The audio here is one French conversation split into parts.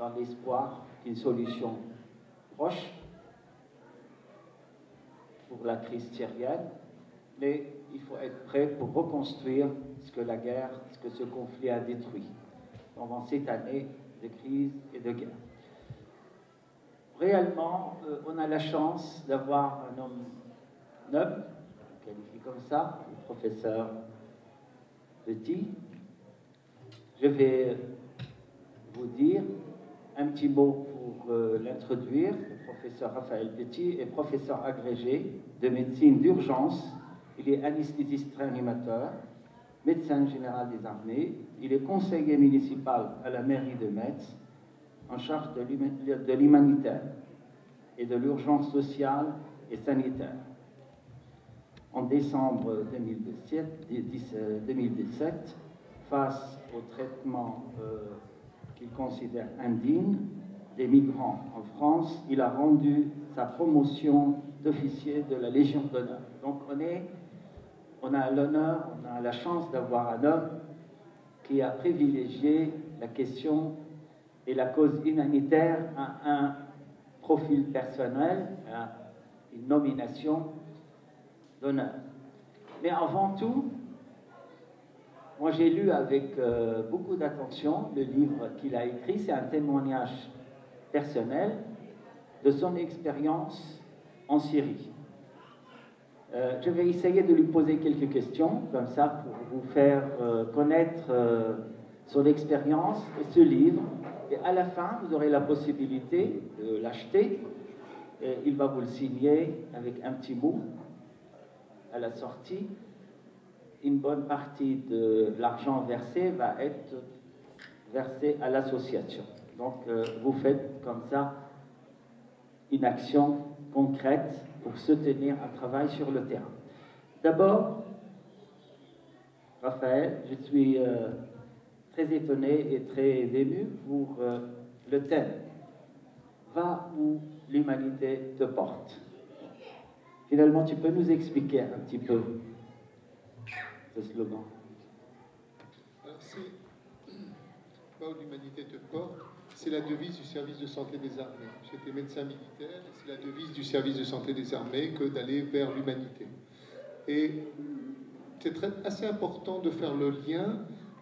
dans l'espoir d'une solution proche pour la crise syrienne, mais il faut être prêt pour reconstruire ce que la guerre, ce que ce conflit a détruit pendant cette année de crise et de guerre. Réellement, on a la chance d'avoir un homme noble, qualifié comme ça, le professeur Petit. Je vais vous dire un petit mot pour l'introduire. Le professeur Raphaël Petit est professeur agrégé de médecine d'urgence. Il est anesthésiste réanimateur, médecin général des armées. Il est conseiller municipal à la mairie de Metz, en charge de l'humanitaire et de l'urgence sociale et sanitaire. En décembre 2017, face au traitement qu'il considère indigne des migrants en France, il a rendu sa promotion d'officier de la Légion d'honneur. Donc on a l'honneur, on a la chance d'avoir un homme qui a privilégié la question et la cause humanitaire à un profil personnel, à une nomination d'honneur. Mais avant tout, moi j'ai lu avec beaucoup d'attention le livre qu'il a écrit. C'est un témoignage personnel de son expérience en Syrie. Je vais essayer de lui poser quelques questions, comme ça, pour vous faire connaître son expérience et ce livre. Et à la fin, vous aurez la possibilité de l'acheter. Il va vous le signer avec un petit mot à la sortie. Une bonne partie de l'argent versé va être versé à l'association. Donc, vous faites comme ça une action concrète pour soutenir un travail sur le terrain. D'abord, Raphaël, je suis très étonné et très ému pour le thème « Va où l'humanité te porte ». Finalement, tu peux nous expliquer un petit peu ce slogan? Alors, c'est « Va où l'humanité te porte », c'est la devise du service de santé des armées. J'étais médecin militaire, et c'est la devise du service de santé des armées que d'aller vers l'humanité. Et c'est assez important de faire le lien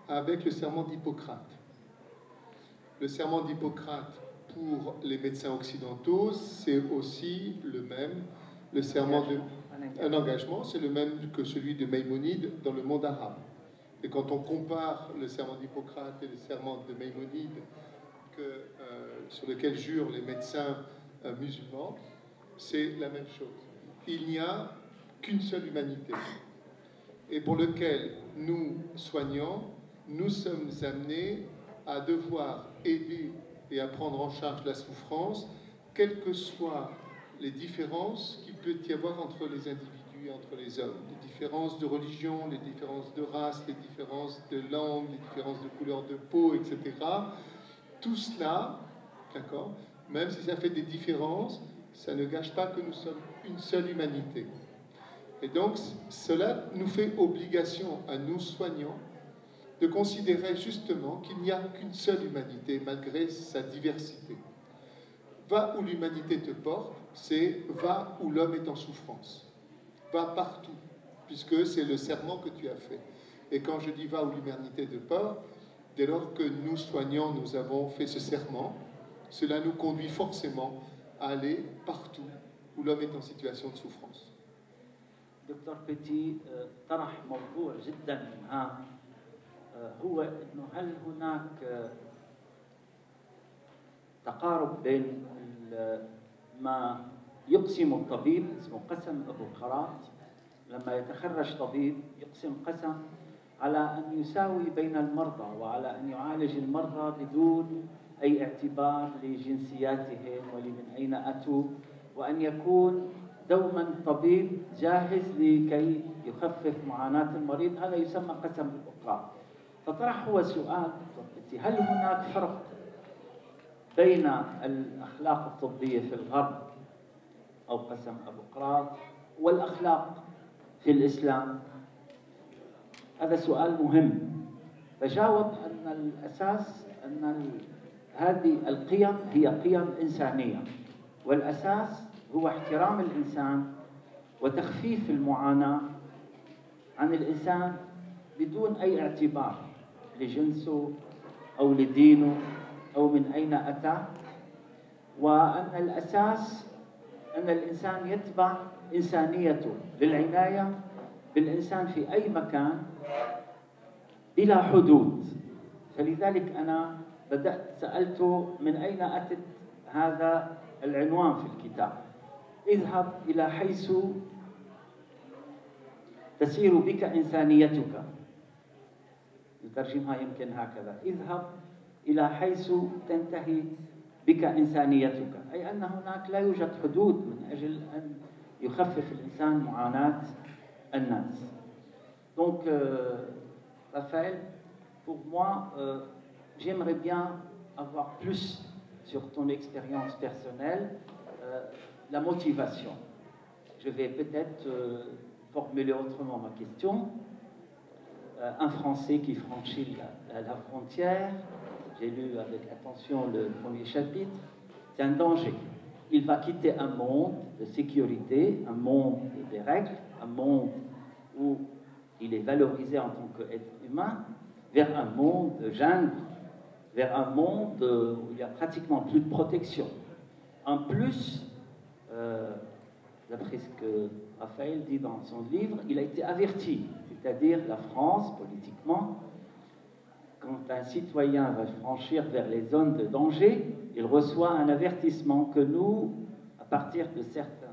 avec le serment d'Hippocrate. Le serment d'Hippocrate, pour les médecins occidentaux, c'est aussi le même. Le serment un engagement, c'est le même que celui de Maïmonide dans le monde arabe. Et quand on compare le serment d'Hippocrate et le serment de Maïmonide, sur lequel jurent les médecins musulmans, c'est la même chose. Il n'y a qu'une seule humanité, et pour lequel nous, soignants, nous sommes amenés à devoir aider et à prendre en charge la souffrance, quelles que soient les différences qu'il peut y avoir entre les individus et entre les hommes, les différences de religion, les différences de race, les différences de langue, les différences de couleur de peau, etc. Tout cela, d'accord, même si ça fait des différences, ça ne gâche pas que nous sommes une seule humanité. Et donc, cela nous fait obligation à nous soignants de considérer justement qu'il n'y a qu'une seule humanité malgré sa diversité. Va où l'humanité te porte, c'est va où l'homme est en souffrance. Va partout, puisque c'est le serment que tu as fait. Et quand je dis va où l'humanité te porte, dès lors que nous, soignants, nous avons fait ce serment, cela nous conduit forcément à aller partout où l'homme est en situation de souffrance. دكتور بيتي طرح موضوع جدا هام، هو انه هل هناك تقارب بين ما يقسم الطبيب، اسمه قسم ابو قراط، لما يتخرج طبيب يقسم قسم على ان يساوي بين المرضى وعلى ان يعالج المرضى بدون اي اعتبار لجنسياتهم ولمن اين اتوا، وان يكون دوما طبيب جاهز لكي يخفف معاناة المريض. هذا يسمى قسم الأقراط. فطرح هو سؤال: هل هناك فرق بين الأخلاق الطبية في الغرب أو قسم أبوقراط والأخلاق في الإسلام؟ هذا سؤال مهم. فجاوب أن الأساس أن هذه القيم هي قيم إنسانية، والأساس هو احترام الإنسان وتخفيف المعاناة عن الإنسان بدون أي اعتبار لجنسه أو لدينه أو من أين أتى، وأن الأساس أن الإنسان يتبع إنسانيته للعناية بالإنسان في أي مكان بلا حدود. فلذلك أنا بدأت سألته من أين أتت هذا العنوان في الكتاب، اذهب إلى حيث تسير بك إنسانيتك. نترجمها يمكن هكذا: اذهب إلى حيث تنتهي بك إنسانيتك، أي أن هناك لا يوجد حدود من أجل أن يخفف الإنسان معاناة الناس. Donc, Raphaël, pour moi, j'aimerais bien avoir plus sur ton expérience personnelle, la motivation. Je vais peut-être formuler autrement ma question. Un Français qui franchit la frontière, j'ai lu avec attention le premier chapitre, c'est un danger. Il va quitter un monde de sécurité, un monde des règles, un monde où il est valorisé en tant qu'être humain, vers un monde de jungle, vers un monde où il n'y a pratiquement plus de protection. En plus, d'après ce que Raphaël dit dans son livre, il a été averti, c'est-à-dire la France, politiquement, quand un citoyen va franchir vers les zones de danger, il reçoit un avertissement que nous, à partir de certaines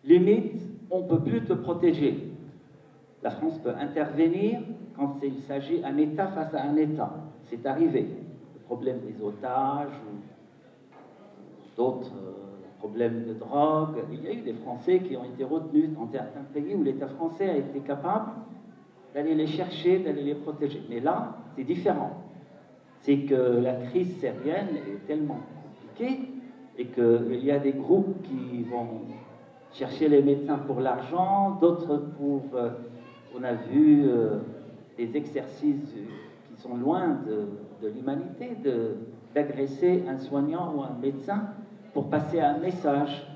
limites, on ne peut plus te protéger. La France peut intervenir quand il s'agit d'un État face à un État. C'est arrivé. Le problème des otages ou d'autres problèmes de drogue. Il y a eu des Français qui ont été retenus dans certains pays où l'État français a été capable d'aller les chercher, d'aller les protéger. Mais là, c'est différent. C'est que la crise syrienne est tellement compliquée et qu'il y a des groupes qui vont chercher les médecins pour l'argent, d'autres pour... on a vu des exercices qui sont loin de l'humanité, d'agresser un soignant ou un médecin pour passer un message.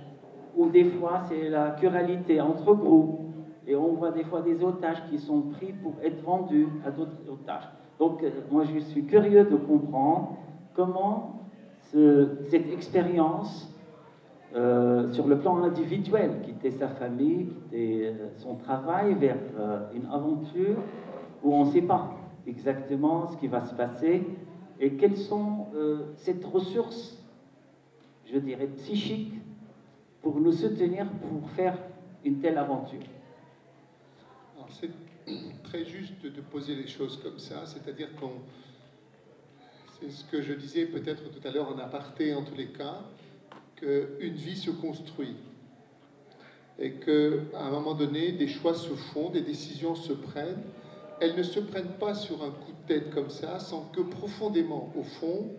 Ou des fois, c'est la querellité entre groupes. Et on voit des fois des otages qui sont pris pour être vendus à d'autres otages. Donc, moi, je suis curieux de comprendre comment cette expérience, sur le plan individuel, quitter sa famille, quitter son travail vers une aventure où on ne sait pas exactement ce qui va se passer et quelles sont cette ressource, je dirais, psychique pour nous soutenir pour faire une telle aventure. C'est très juste de poser les choses comme ça, c'est-à-dire c'est ce que je disais peut-être tout à l'heure en aparté en tous les cas, qu'une vie se construit et qu'à un moment donné, des choix se font, des décisions se prennent. Elles ne se prennent pas sur un coup de tête comme ça, sans que profondément, au fond,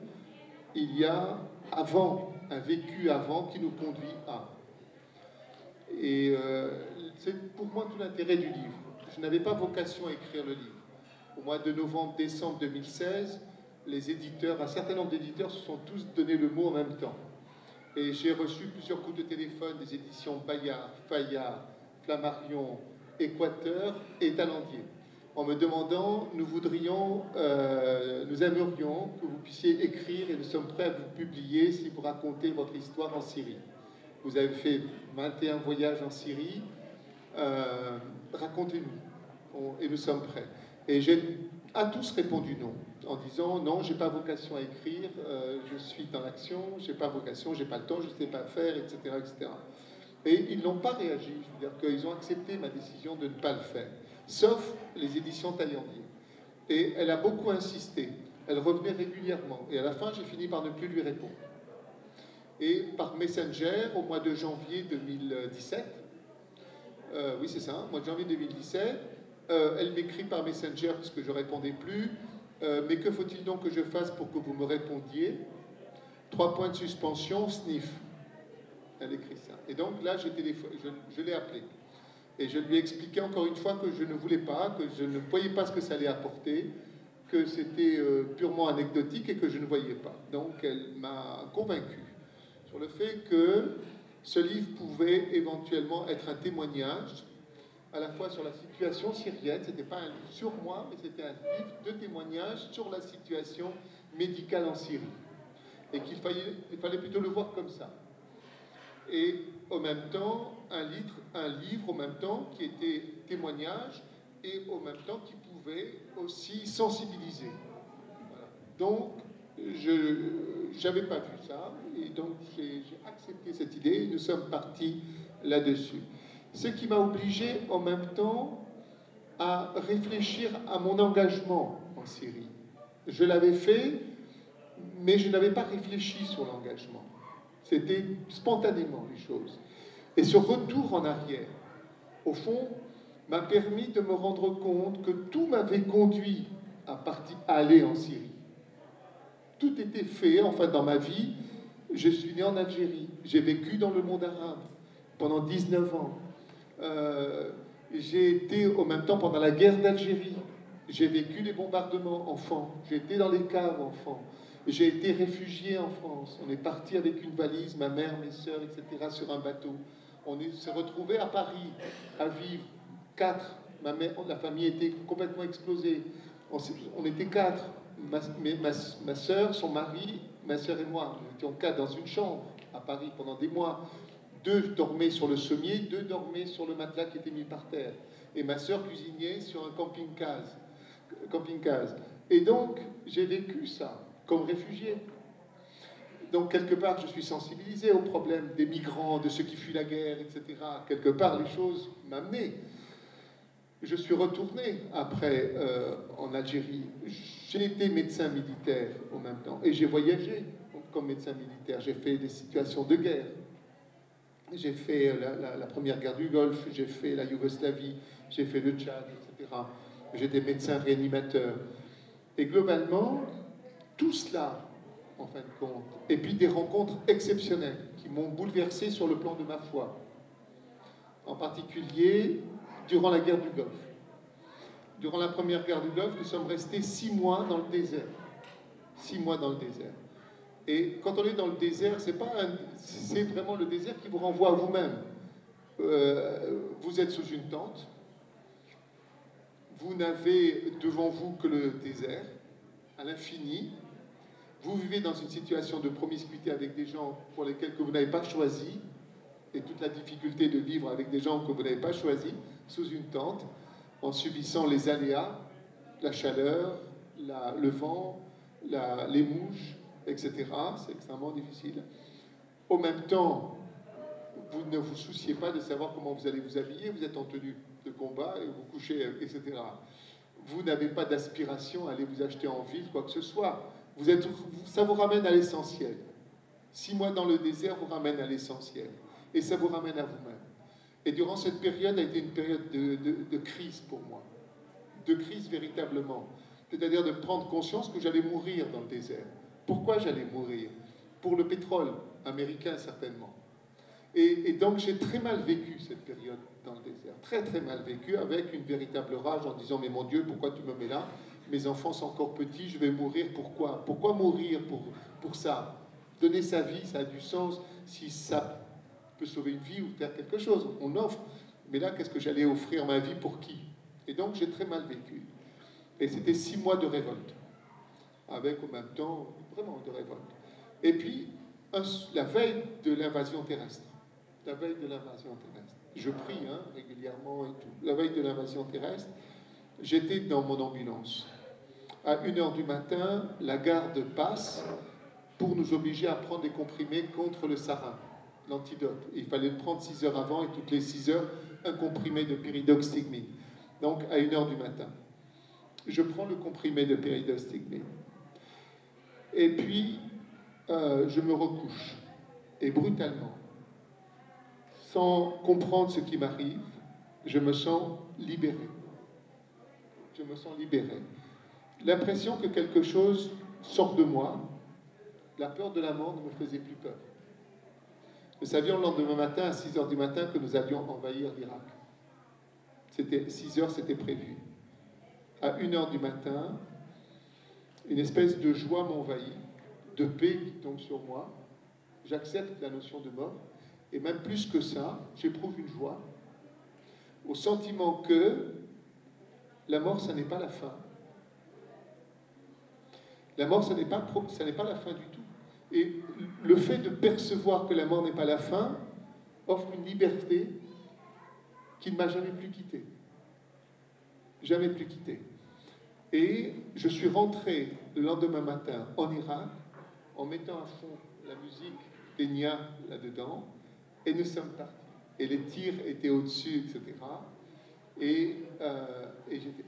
il y a un vécu avant qui nous conduit à. Et c'est pour moi tout l'intérêt du livre. Je n'avais pas vocation à écrire le livre. Au mois de novembre-décembre 2016, les éditeurs, un certain nombre d'éditeurs se sont tous donné le mot en même temps. Et j'ai reçu plusieurs coups de téléphone des éditions Bayard, Fayard, Flammarion, Équateur et Talendier, en me demandant, nous aimerions que vous puissiez écrire et nous sommes prêts à vous publier si vous racontez votre histoire en Syrie. Vous avez fait 21 voyages en Syrie, racontez-nous, et nous sommes prêts. Et j'ai à tous répondu non, en disant non, j'ai pas vocation à écrire, je suis dans l'action, j'ai pas vocation, j'ai pas le temps, je sais pas faire, etc., etc. Et ils n'ont pas réagi, je veux dire qu'ils ont accepté ma décision de ne pas le faire, sauf les éditions Taillandier. Et elle a beaucoup insisté, elle revenait régulièrement, et à la fin, j'ai fini par ne plus lui répondre. Et par Messenger, au mois de janvier 2017, oui c'est ça, mois de janvier 2017, elle m'écrit par Messenger puisque je ne répondais plus. Mais que faut-il donc que je fasse pour que vous me répondiez? 3 points de suspension, sniff. Elle écrit ça. Et donc là, je l'ai appelé. Et je lui ai expliqué encore une fois que je ne voulais pas, que je ne voyais pas ce que ça allait apporter, que c'était purement anecdotique et que je ne voyais pas. Donc elle m'a convaincu sur le fait que ce livre pouvait éventuellement être un témoignage à la fois sur la situation syrienne, c'était pas un livre sur moi, mais c'était un livre de témoignage sur la situation médicale en Syrie. Et qu'il fallait plutôt le voir comme ça. Et en même temps, un livre en même temps qui était témoignage et en même temps qui pouvait aussi sensibiliser. Voilà. Donc, je n'avais pas vu ça, et donc j'ai accepté cette idée, et nous sommes partis là-dessus. Ce qui m'a obligé en même temps à réfléchir à mon engagement en Syrie. Je l'avais fait, mais je n'avais pas réfléchi sur l'engagement. C'était spontanément les choses. Et ce retour en arrière, au fond, m'a permis de me rendre compte que tout m'avait conduit à aller en Syrie. Tout était fait, enfin dans ma vie. Je suis né en Algérie, j'ai vécu dans le monde arabe pendant 19 ans. J'ai été en même temps pendant la guerre d'Algérie. J'ai vécu les bombardements enfant. J'ai été dans les caves enfant. J'ai été réfugié en France. On est parti avec une valise, ma mère, mes sœurs, etc., sur un bateau. On s'est retrouvés à Paris à vivre 4. La famille était complètement explosée. On était 4. Ma sœur, son mari, ma sœur et moi. Nous étions 4 dans une chambre à Paris pendant des mois. 2 dormaient sur le sommier, 2 dormaient sur le matelas qui était mis par terre. Et ma sœur cuisinait sur un camping-case. Et donc, j'ai vécu ça comme réfugié. Donc, quelque part, je suis sensibilisé au problème des migrants, de ceux qui fuient la guerre, etc. Quelque part, les choses m'amenaient. Je suis retourné après en Algérie. J'ai été médecin militaire en même temps. Et j'ai voyagé comme médecin militaire. J'ai fait des situations de guerre. J'ai fait la première guerre du Golfe, j'ai fait la Yougoslavie, j'ai fait le Tchad, etc. J'étais médecin réanimateur. Et globalement, tout cela, en fin de compte, et puis des rencontres exceptionnelles qui m'ont bouleversé sur le plan de ma foi. En particulier, durant la guerre du Golfe. Durant la première guerre du Golfe, nous sommes restés 6 mois dans le désert. 6 mois dans le désert. Et quand on est dans le désert, c'est vraiment le désert qui vous renvoie à vous-même. Vous êtes sous une tente, vous n'avez devant vous que le désert, à l'infini. Vous vivez dans une situation de promiscuité avec des gens pour lesquels que vous n'avez pas choisi, et toute la difficulté de vivre avec des gens que vous n'avez pas choisis, sous une tente, en subissant les aléas, la chaleur, le vent, les mouches, etc. C'est extrêmement difficile. Au même temps, vous ne vous souciez pas de savoir comment vous allez vous habiller, vous êtes en tenue de combat et vous couchez, etc. Vous n'avez pas d'aspiration à aller vous acheter en ville, quoi que ce soit. Ça vous ramène à l'essentiel. 6 mois dans le désert vous ramène à l'essentiel. Et ça vous ramène à vous-même. Et durant cette période a été une période de crise pour moi. De crise véritablement. C'est-à-dire de prendre conscience que j'allais mourir dans le désert. Pourquoi j'allais mourir? Pour le pétrole américain, certainement. Et donc j'ai très mal vécu cette période dans le désert. Très très mal vécu, avec une véritable rage en disant « Mais mon Dieu, pourquoi tu me mets là? Mes enfants sont encore petits, je vais mourir, pourquoi? Pourquoi mourir pour ça? Donner sa vie, ça a du sens. Si ça peut sauver une vie ou faire quelque chose, on offre. Mais là, qu'est-ce que j'allais offrir ma vie pour qui? Et donc j'ai très mal vécu. Et c'était 6 mois de révolte. Avec en même temps, vraiment de révolte. Et puis, la veille de l'invasion terrestre. La veille de l'invasion terrestre. Je prie régulièrement et tout. La veille de l'invasion terrestre, j'étais dans mon ambulance. À 1h du matin, la garde passe pour nous obliger à prendre des comprimés contre le sarin, l'antidote. Il fallait le prendre 6 heures avant et toutes les 6 heures, un comprimé de pyridoxychmine. Donc, à 1h du matin. Je prends le comprimé de pyridoxychmine. Et puis, je me recouche. Et brutalement, sans comprendre ce qui m'arrive, je me sens libéré. Je me sens libéré. L'impression que quelque chose sort de moi, la peur de la mort ne me faisait plus peur. Nous savions le lendemain matin, à 6 heures du matin, que nous allions envahir l'Irak. 6 heures, c'était prévu. À 1h du matin, une espèce de joie m'envahit, de paix qui tombe sur moi. J'accepte la notion de mort. Et même plus que ça, j'éprouve une joie au sentiment que la mort, ça n'est pas la fin. La mort, ça n'est pas la fin du tout. Et le fait de percevoir que la mort n'est pas la fin offre une liberté qui ne m'a jamais plus quitté. Jamais plus quitté. Et je suis rentré le lendemain matin en Irak en mettant à fond la musique d'Enya là-dedans, et nous sommes partis. Et les tirs étaient au-dessus, etc. Et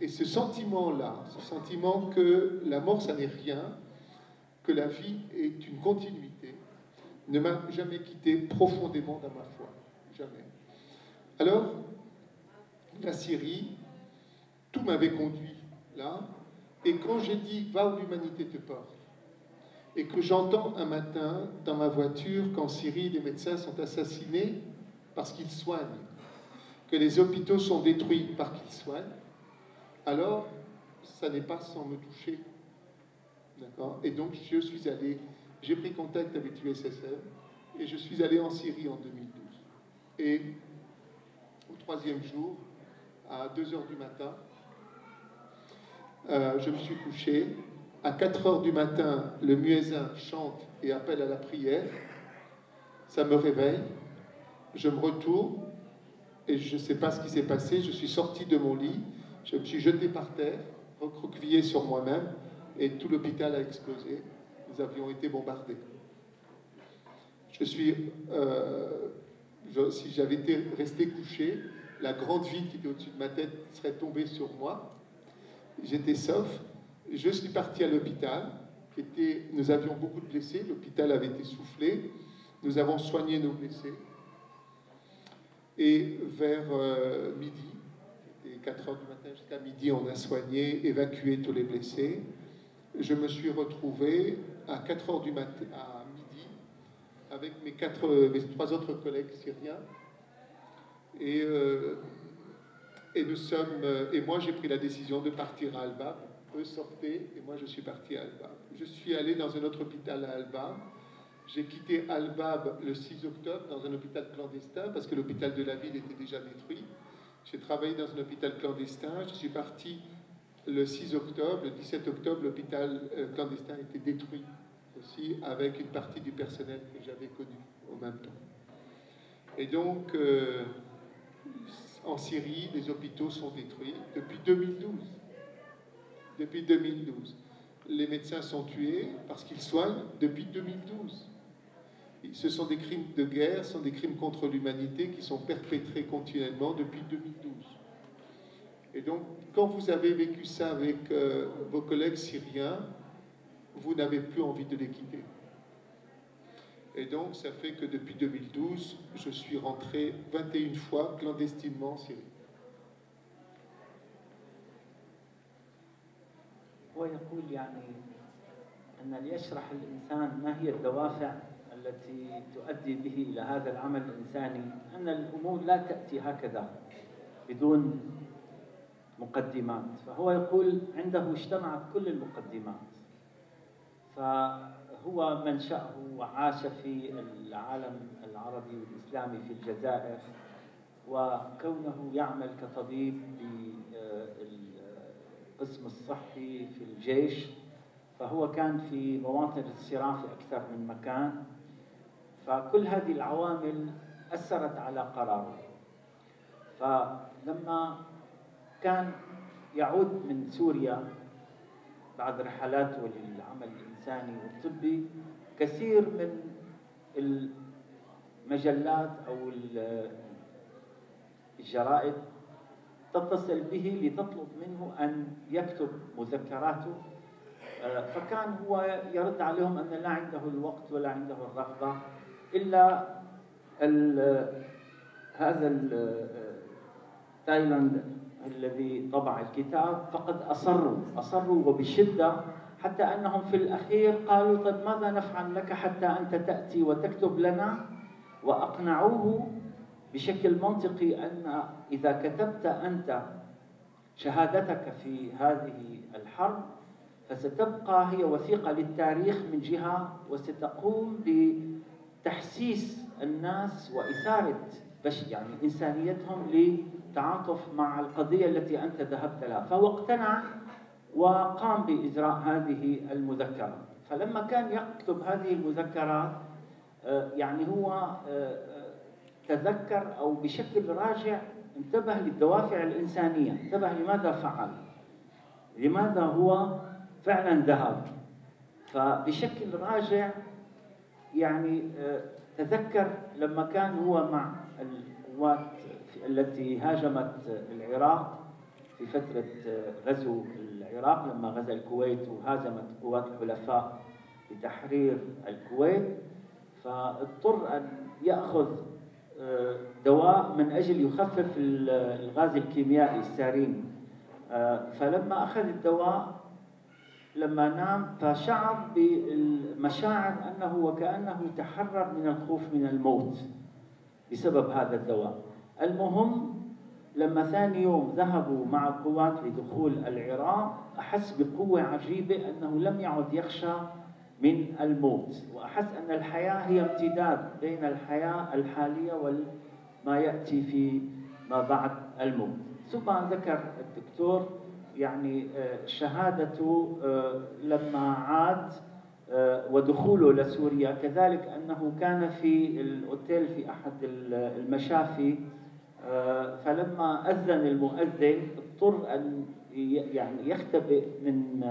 ce sentiment-là, ce sentiment que la mort, ça n'est rien, que la vie est une continuité, ne m'a jamais quitté profondément dans ma foi. Jamais. Alors, la Syrie, tout m'avait conduit là, et quand j'ai dit « va où l'humanité te porte », et que j'entends un matin dans ma voiture qu'en Syrie, les médecins sont assassinés parce qu'ils soignent, que les hôpitaux sont détruits parce qu'ils soignent, alors ça n'est pas sans me toucher. D'accord ? Et donc je suis allé, j'ai pris contact avec l'USSR et je suis allé en Syrie en 2012. Et au troisième jour, à 2 h du matin, je me suis couché. À 4 h du matin, le muezzin chante et appelle à la prière. Ça me réveille. Je me retourne et je ne sais pas ce qui s'est passé. Je suis sorti de mon lit, je me suis jeté par terre, recroquevillé sur moi-même, et tout l'hôpital a explosé. Nous avions été bombardés. Si j'avais été resté couché, la grande ville qui était au-dessus de ma tête serait tombée sur moi. J'étais sauf. Je suis parti à l'hôpital. Nous avions beaucoup de blessés. L'hôpital avait été soufflé. Nous avons soigné nos blessés. Et vers midi, c'était 4 h du matin jusqu'à midi, on a soigné, évacué tous les blessés. Je me suis retrouvé à 4 h du matin, à midi, avec mes 3 autres collègues syriens. Et moi, j'ai pris la décision de partir à Al-Bab. Eux sortaient, et moi, je suis parti à Al-Bab. Je suis allé dans un autre hôpital à Al-Bab. J'ai quitté Al-Bab le 6 octobre dans un hôpital clandestin parce que l'hôpital de la ville était déjà détruit. J'ai travaillé dans un hôpital clandestin. Je suis parti le 6 octobre. Le 17 octobre, l'hôpital clandestin était détruit aussi avec une partie du personnel que j'avais connu au même temps. Et donc, en Syrie, les hôpitaux sont détruits depuis 2012. Depuis 2012. Les médecins sont tués parce qu'ils soignent depuis 2012. Ce sont des crimes de guerre, ce sont des crimes contre l'humanité qui sont perpétrés continuellement depuis 2012. Et donc, quand vous avez vécu ça avec vos collègues syriens, vous n'avez plus envie de les quitter. Et donc, ça fait que depuis 2012, je suis rentré 21 fois clandestinement en Syrie. هو يقول يعني أن ليشرح الإنسان ما هي الدوافع التي تؤدي به إلى هذا العمل الإنساني، أن الأمور لا تأتي هكذا بدون مقدمات. فهو يقول عنده اجتمعت كل المقدمات، فهو منشأه وعاش في العالم العربي والإسلامي في الجزائر، وكونه يعمل كطبيب القسم الصحي في الجيش، فهو كان في مواطن الصراع في أكثر من مكان. فكل هذه العوامل أثرت على قراره. فلما كان يعود من سوريا بعد رحلاته للعمل الإنساني والطبي، كثير من المجلات أو الجرائد تتصل به لتطلب منه أن يكتب مذكراته، فكان هو يرد عليهم أن لا عنده الوقت ولا عنده الرغبة، إلا هذا تايلاند الذي طبع الكتاب فقد أصروا وبشدة، حتى أنهم في الأخير قالوا طيب ماذا نفعل لك حتى أنت تأتي وتكتب لنا، وأقنعوه بشكل منطقي أن إذا كتبت أنت شهادتك في هذه الحرب فستبقى هي وثيقة للتاريخ من جهة، وستقوم بتحسيس الناس وإثارة يعني إنسانيتهم للتعاطف مع القضية التي أنت ذهبت لها. فهو اقتنع وقام بإجراء هذه المذكرة. فلما كان يكتب هذه المذكرات يعني هو تذكر أو بشكل راجع انتبه للدوافع الإنسانية، انتبه لماذا فعل، لماذا هو فعلا ذهب. فبشكل راجع يعني تذكر لما كان هو مع القوات التي هاجمت العراق في فترة غزو العراق، لما غزا الكويت وهاجمت قوات الحلفاء لتحرير الكويت، فاضطر أن يأخذ دواء من أجل يخفف الغاز الكيميائي السارين. فلما أخذ الدواء لما نام فشعر بالمشاعر أنه وكأنه تحرر من الخوف من الموت بسبب هذا الدواء. المهم لما ثاني يوم ذهبوا مع القوات لدخول العراق أحس بقوة عجيبة أنه لم يعد يخشى من الموت، وأحس أن الحياة هي امتداد بين الحياة الحالية وما يأتي في ما بعد الموت. ثم ذكر الدكتور يعني شهادته لما عاد ودخوله لسوريا، كذلك أنه كان في الأوتيل في أحد المشافي، فلما أذن المؤذن اضطر أن يعني يختبئ من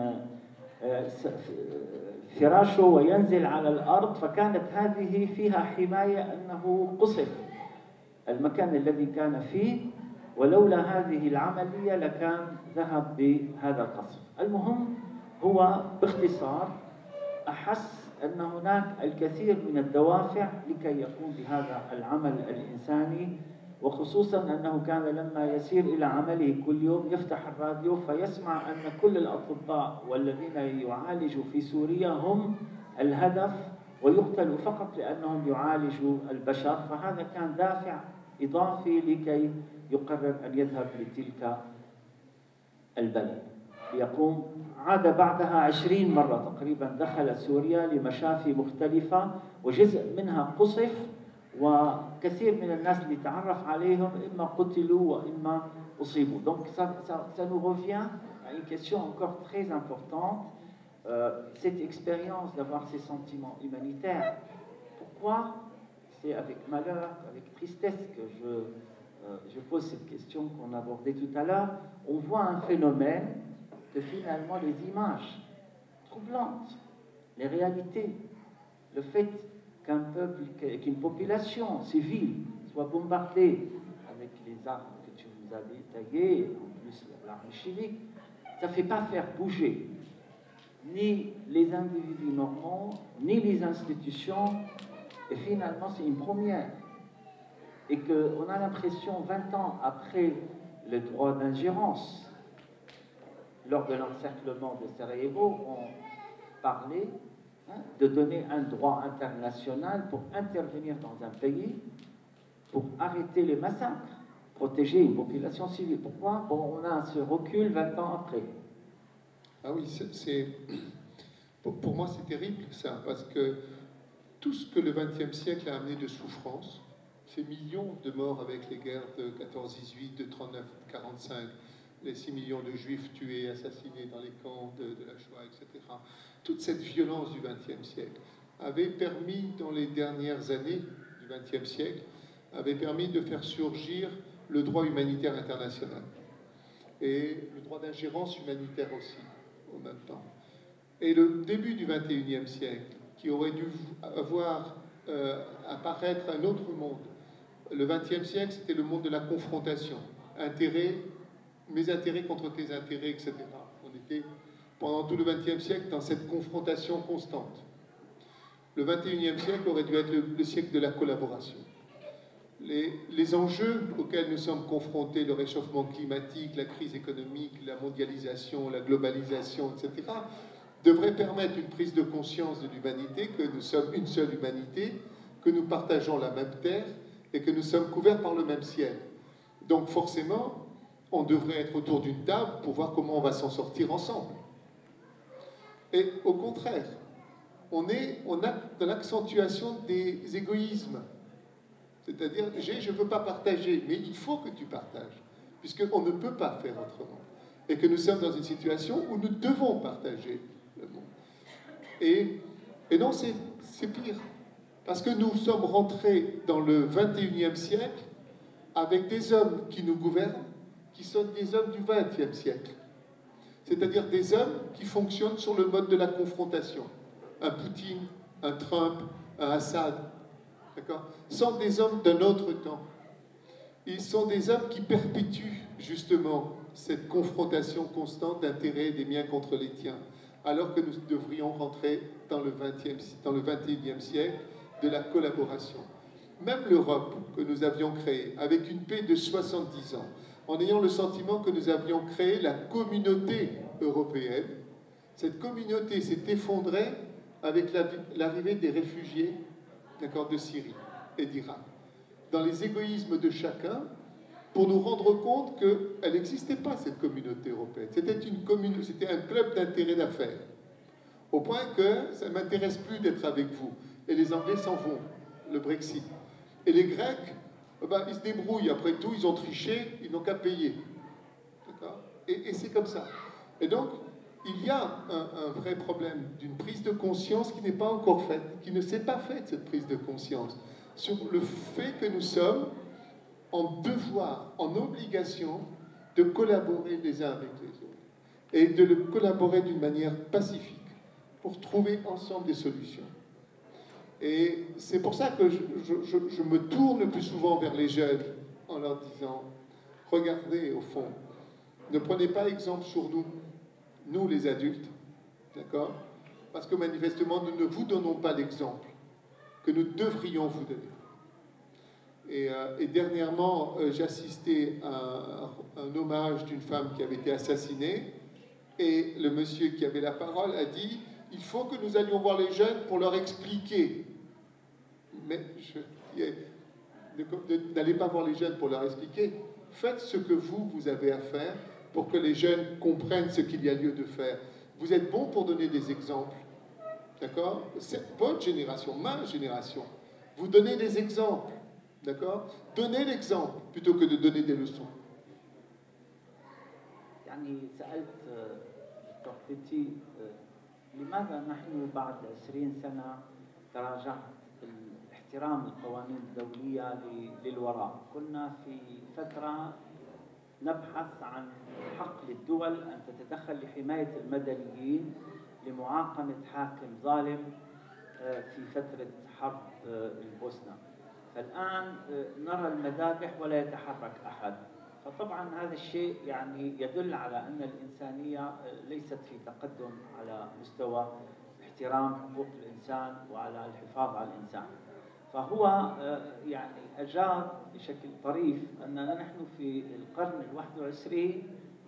فراشه وينزل على الأرض، فكانت هذه فيها حماية أنه قصف المكان الذي كان فيه، ولولا هذه العملية لكان ذهب بهذا القصف. المهم هو باختصار أحس أن هناك الكثير من الدوافع لكي يقوم بهذا العمل الإنساني، وخصوصا أنه كان لما يسير إلى عمله كل يوم يفتح الراديو فيسمع أن كل الأطباء والذين يعالجوا في سوريا هم الهدف ويقتلوا فقط لأنهم يعالجوا البشر. فهذا كان دافع إضافي لكي يقرر أن يذهب لتلك البلد ليقوم. عاد بعدها 20 مرة تقريبا دخل سوريا لمشافي مختلفة، وجزء منها قصف، وكثير من الناس اللي تعرف عليهم إما قتلوا وإما أصيبوا. Donc ça nous revient à une question encore très importante, cette expérience d'avoir ces sentiments humanitaires. Pourquoi? C'est avec malheur, avec tristesse que je pose cette question qu'on abordait tout à l'heure. On voit un phénomène que finalement les images troublantes, les réalités, le fait qu'un peuple, qu'une population civile soit bombardée avec les armes que tu nous as détaillées, en plus l'arme chimique, ça ne fait pas faire bouger ni les individus normaux, ni les institutions, et finalement c'est une première. Et qu'on a l'impression, 20 ans après le droit d'ingérence, lors de l'encerclement de Sarajevo, on parlait de donner un droit international pour intervenir dans un pays, pour arrêter les massacres, protéger une population civile. Pourquoi? Bon, on a ce recul 20 ans après. Ah oui, pour moi c'est terrible ça, parce que tout ce que le XXe siècle a amené de souffrance, ces millions de morts avec les guerres de 14-18, de 39-45, les 6 millions de juifs tués, assassinés dans les camps de la Shoah, etc. Toute cette violence du XXe siècle avait permis, dans les dernières années du XXe siècle, avait permis de faire surgir le droit humanitaire international et le droit d'ingérence humanitaire aussi, en même temps. Et le début du XXIe siècle, qui aurait dû avoir apparaître un autre monde. Le XXe siècle, c'était le monde de la confrontation. Intérêts, mes intérêts contre tes intérêts, etc. On était, pendant tout le XXe siècle, dans cette confrontation constante. Le XXIe siècle aurait dû être le siècle de la collaboration. Les enjeux auxquels nous sommes confrontés, le réchauffement climatique, la crise économique, la mondialisation, la globalisation, etc., devraient permettre une prise de conscience de l'humanité, que nous sommes une seule humanité, que nous partageons la même terre et que nous sommes couverts par le même ciel. Donc forcément, on devrait être autour d'une table pour voir comment on va s'en sortir ensemble. Et au contraire, on a de l'accentuation des égoïsmes. C'est-à-dire, je ne veux pas partager, mais il faut que tu partages, puisqu'on ne peut pas faire autrement. Et que nous sommes dans une situation où nous devons partager le monde. Et non, c'est pire. Parce que nous sommes rentrés dans le 21e siècle avec des hommes qui nous gouvernent, qui sont des hommes du 20e siècle. C'est-à-dire des hommes qui fonctionnent sur le mode de la confrontation. Un Poutine, un Trump, un Assad, d'accord ? Sont des hommes d'un autre temps. Ils sont des hommes qui perpétuent justement cette confrontation constante d'intérêts des miens contre les tiens, alors que nous devrions rentrer dans le 21e siècle de la collaboration. Même l'Europe que nous avions créée, avec une paix de 70 ans, en ayant le sentiment que nous avions créé la communauté européenne, cette communauté s'est effondrée avec l'arrivée des réfugiés, d'accord, de Syrie et d'Irak, dans les égoïsmes de chacun, pour nous rendre compte qu'elle n'existait pas, cette communauté européenne. C'était un club d'intérêt d'affaires, au point que ça ne m'intéresse plus d'être avec vous. Et les Anglais s'en vont, le Brexit. Et les Grecs, ils se débrouillent, après tout, ils ont triché, ils n'ont qu'à payer. D'accord ? Et c'est comme ça. Et donc, il y a un vrai problème d'une prise de conscience qui n'est pas encore faite, qui ne s'est pas faite, cette prise de conscience, sur le fait que nous sommes en devoir, en obligation de collaborer les uns avec les autres et de le collaborer d'une manière pacifique pour trouver ensemble des solutions. Et c'est pour ça que je me tourne le plus souvent vers les jeunes en leur disant, regardez au fond, ne prenez pas exemple sur nous les adultes, d'accord ? Parce que manifestement, nous ne vous donnons pas l'exemple que nous devrions vous donner. Et dernièrement, j'ai assisté à un hommage d'une femme qui avait été assassinée, et le monsieur qui avait la parole a dit « Il faut que nous allions voir les jeunes pour leur expliquer. » Mais n'allez pas voir les jeunes pour leur expliquer. Faites ce que vous avez à faire pour que les jeunes comprennent ce qu'il y a lieu de faire. Vous êtes bons pour donner des exemples. D'accord ? C'est votre génération, ma génération. Vous donnez des exemples. D'accord ? Donnez l'exemple plutôt que de donner des leçons. يعني سألت صاحبتي لماذا نحن بعد 20 سنة تراجعت احترام القوانين الدولية للوراء؟ كنا في فترة نبحث عن حق للدول أن تتدخل لحماية المدنيين لمعاقمة حاكم ظالم في فترة حرب البوسنة. فالآن نرى المذابح ولا يتحرك أحد. فطبعا هذا الشيء يعني يدل على أن الإنسانية ليست في تقدم على مستوى احترام حقوق الإنسان وعلى الحفاظ على الإنسان. فهو يعني أجاب بشكل طريف أننا نحن في القرن ال21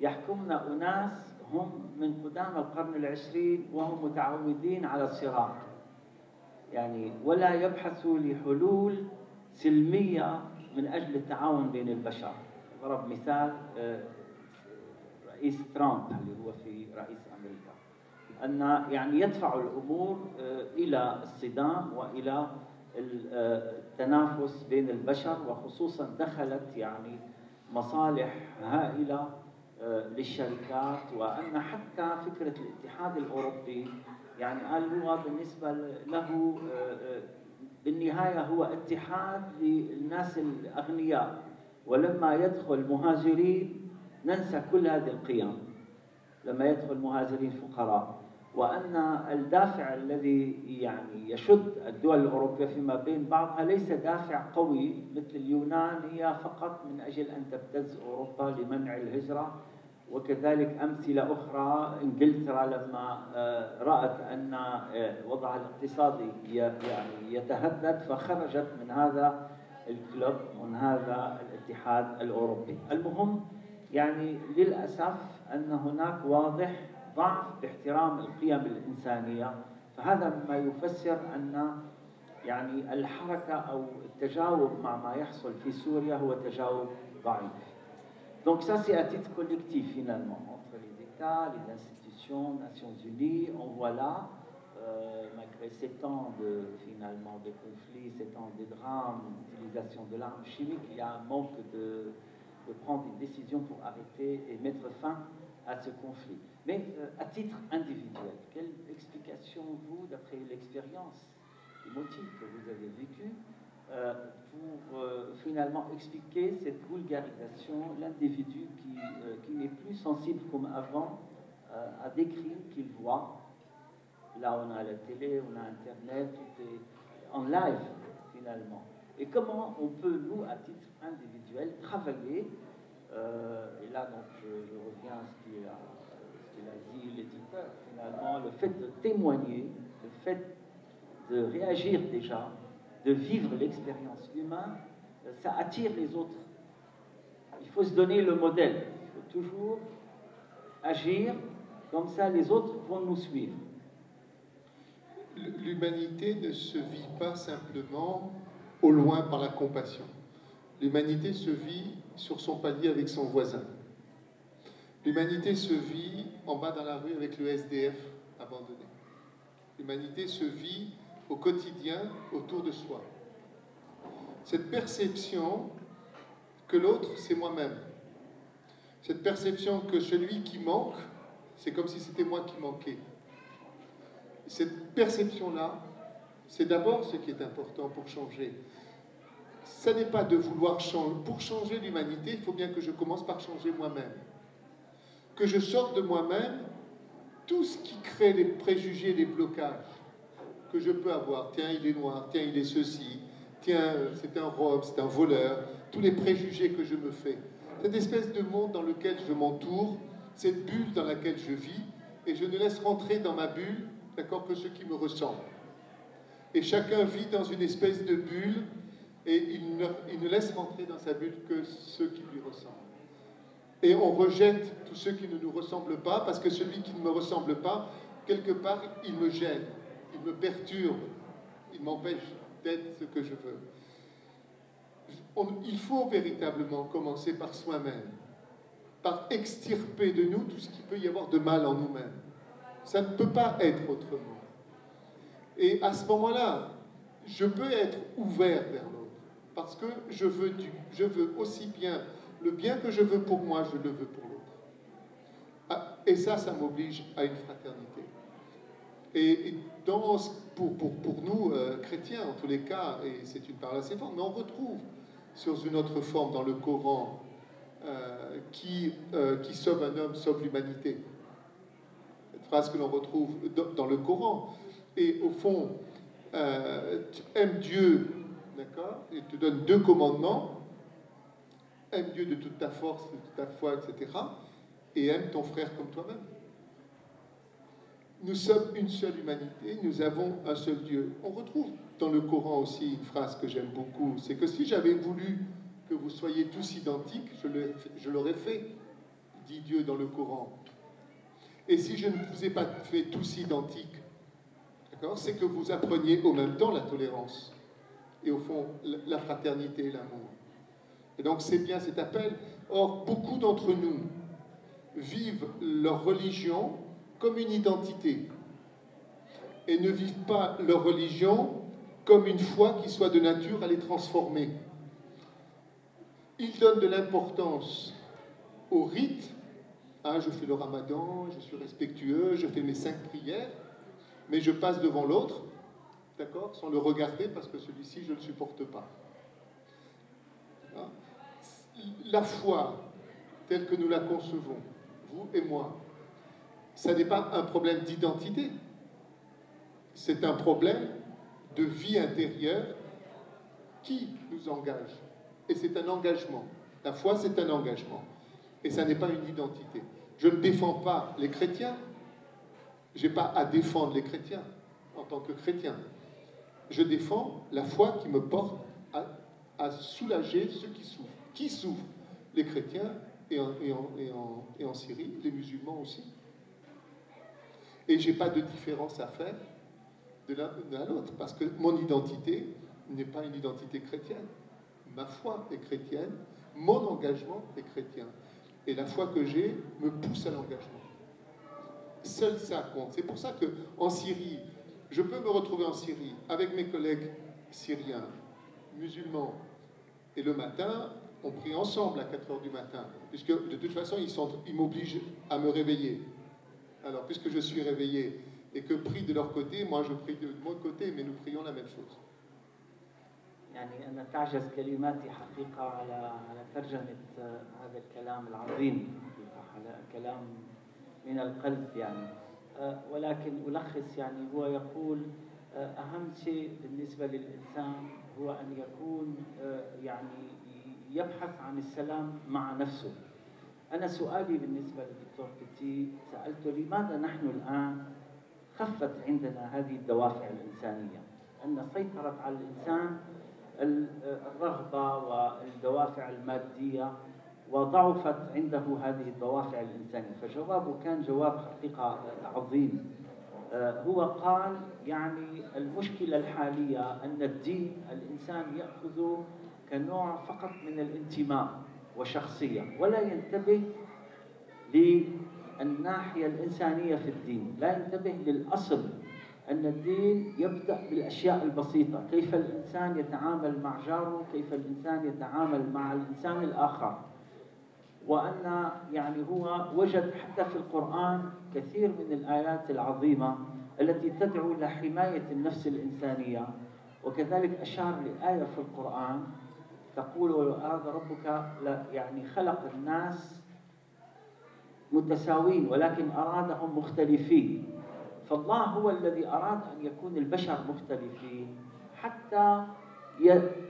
يحكمنا أناس هم من قدام القرن العشرين وهم متعودين على الصراع. يعني ولا يبحثوا لحلول سلمية من أجل التعاون بين البشر. ضرب مثال رئيس ترامب اللي هو في رئيس أمريكا أن يعني يدفع الأمور إلى الصدام وإلى التنافس بين البشر، وخصوصا دخلت يعني مصالح هائلة للشركات، وأن حتى فكرة الاتحاد الأوروبي يعني قال هو بالنسبة له بالنهاية هو اتحاد للناس الأغنياء، ولما يدخل مهاجرين ننسى كل هذه القيم لما يدخل مهاجرين فقراء، وأن الدافع الذي يعني يشد الدول الأوروبية فيما بين بعضها ليس دافع قوي مثل اليونان، هي فقط من أجل أن تبتز أوروبا لمنع الهجرة. وكذلك أمثلة أخرى إنجلترا لما رأت أن وضعها الاقتصادي يعني يتهدد فخرجت من هذا الكلوب ومن هذا الاتحاد الأوروبي. المهم يعني للأسف أن هناك واضح ضعف باحترام القيم الإنسانية، فهذا مما يفسر أن يعني الحركة أو التجاوب مع ما يحصل في سوريا هو تجاوب ضعيف. Donc ça c'est à titre collectif finalement, entre les États, les institutions. Organization, Nations Unies, on voit là, malgré 7 ans finalement de conflits, 7 ans de drames, d'utilisation de l'arme chimique, il y a un manque de prendre une décision pour arrêter et mettre fin à ce conflit. Mais à titre individuel, quelle explication, vous, d'après l'expérience émotive que vous avez vécue, pour finalement expliquer cette vulgarisation, l'individu qui n'est plus sensible comme avant à des crimes qu'il voit. Là, on a la télé, on a Internet, tout est en live, finalement. Et comment on peut, nous, à titre individuel, travailler, et là, donc, je reviens à ce qu'il a dit l'éditeur, finalement, le fait de témoigner, le fait de réagir déjà, de vivre l'expérience humaine, ça attire les autres. Il faut se donner le modèle. Il faut toujours agir, comme ça les autres vont nous suivre. L'humanité ne se vit pas simplement au loin par la compassion. L'humanité se vit sur son palier avec son voisin. L'humanité se vit en bas dans la rue avec le SDF abandonné. L'humanité se vit au quotidien autour de soi. Cette perception que l'autre, c'est moi-même. Cette perception que celui qui manque, c'est comme si c'était moi qui manquais. Cette perception-là, c'est d'abord ce qui est important pour changer. Ça n'est pas de vouloir changer. Pour changer l'humanité, il faut bien que je commence par changer moi-même. Que je sorte de moi-même tout ce qui crée les préjugés, les blocages que je peux avoir. Tiens, il est noir, tiens, il est ceci, tiens, c'est un robe, c'est un voleur. Tous les préjugés que je me fais. Cette espèce de monde dans lequel je m'entoure, cette bulle dans laquelle je vis, et je ne laisse rentrer dans ma bulle, d'accord, que ceux qui me ressemblent. Et chacun vit dans une espèce de bulle, et il ne laisse rentrer dans sa bulle que ceux qui lui ressemblent. Et on rejette tous ceux qui ne nous ressemblent pas, parce que celui qui ne me ressemble pas, quelque part, il me gêne, il me perturbe, il m'empêche d'être ce que je veux. Il faut véritablement commencer par soi-même, par extirper de nous tout ce qu'il peut y avoir de mal en nous-mêmes. Ça ne peut pas être autrement. Et à ce moment-là, je peux être ouvert vers l'autre, parce que je veux aussi bien le bien que je veux pour moi, je le veux pour l'autre. Et ça m'oblige à une fraternité. Et pour nous, chrétiens, en tous les cas, et c'est une parole assez forte, mais on retrouve sur une autre forme dans le Coran, qui sauve un homme, sauve l'humanité. Cette phrase que l'on retrouve dans le Coran. Et au fond, tu aimes Dieu, d'accord, et te donne 2 commandements. Aime Dieu de toute ta force, de toute ta foi, etc. Et aime ton frère comme toi-même. Nous sommes une seule humanité, nous avons un seul Dieu. On retrouve dans le Coran aussi une phrase que j'aime beaucoup, c'est que si j'avais voulu que vous soyez tous identiques, je l'aurais fait, dit Dieu dans le Coran. Et si je ne vous ai pas fait tous identiques, d'accord, c'est que vous appreniez au même temps la tolérance et au fond la fraternité et l'amour. Et donc c'est bien cet appel. Or, beaucoup d'entre nous vivent leur religion comme une identité et ne vivent pas leur religion comme une foi qui soit de nature à les transformer. Ils donnent de l'importance au rite. Ah, je fais le ramadan, je suis respectueux, je fais mes 5 prières, mais je passe devant l'autre, d'accord, sans le regarder parce que celui-ci, je ne le supporte pas. La foi, telle que nous la concevons, vous et moi, ça n'est pas un problème d'identité, c'est un problème de vie intérieure qui nous engage. Et c'est un engagement. La foi, c'est un engagement. Et ça n'est pas une identité. Je ne défends pas les chrétiens. Je n'ai pas à défendre les chrétiens en tant que chrétien. Je défends la foi qui me porte à soulager ceux qui souffrent. Qui souffrent? Les chrétiens et en Syrie, les musulmans aussi. Et je n'ai pas de différence à faire de l'un à l'autre, parce que mon identité n'est pas une identité chrétienne. Ma foi est chrétienne, mon engagement est chrétien. Et la foi que j'ai me pousse à l'engagement. seul ça compte. C'est pour ça qu'en Syrie, je peux me retrouver en Syrie avec mes collègues syriens, musulmans, et le matin, on prie ensemble à 4 heures du matin, puisque de toute façon, ils m'obligent à me réveiller. Alors, puisque je suis réveillé et que prient de leur côté, moi je prie de mon côté, mais nous prions la même chose. يعني أنا تعجز كلماتي حقيقة على ترجمة هذا الكلام العظيم، على كلام من القلب يعني، ولكن ألخص يعني هو يقول أهم شيء بالنسبة للإنسان هو أن يكون يعني يبحث عن السلام مع نفسه. أنا سؤالي بالنسبة للدكتور بيتي سألته لماذا نحن الآن خفت عندنا هذه الدوافع الإنسانية، أن سيطرت على الإنسان الرغبة والدوافع المادية وضعفت عنده هذه الدوافع الإنسانية. فجوابه كان جواب حقيقة عظيم. هو قال يعني المشكلة الحالية أن الدين الإنسان يأخذه كنوع فقط من الانتماء وشخصية، ولا ينتبه للناحية الإنسانية في الدين، لا ينتبه للأصل أن الدين يبدأ بالأشياء البسيطة، كيف الإنسان يتعامل مع جاره، كيف الإنسان يتعامل مع الإنسان الآخر. وأن يعني هو وجد حتى في القرآن كثير من الآيات العظيمة التي تدعو إلى حماية النفس الإنسانية، وكذلك أشار لآية في القرآن تقول وأراد ربك يعني خلق الناس متساوين ولكن أرادهم مختلفين. فالله هو الذي أراد أن يكون البشر مختلفين حتى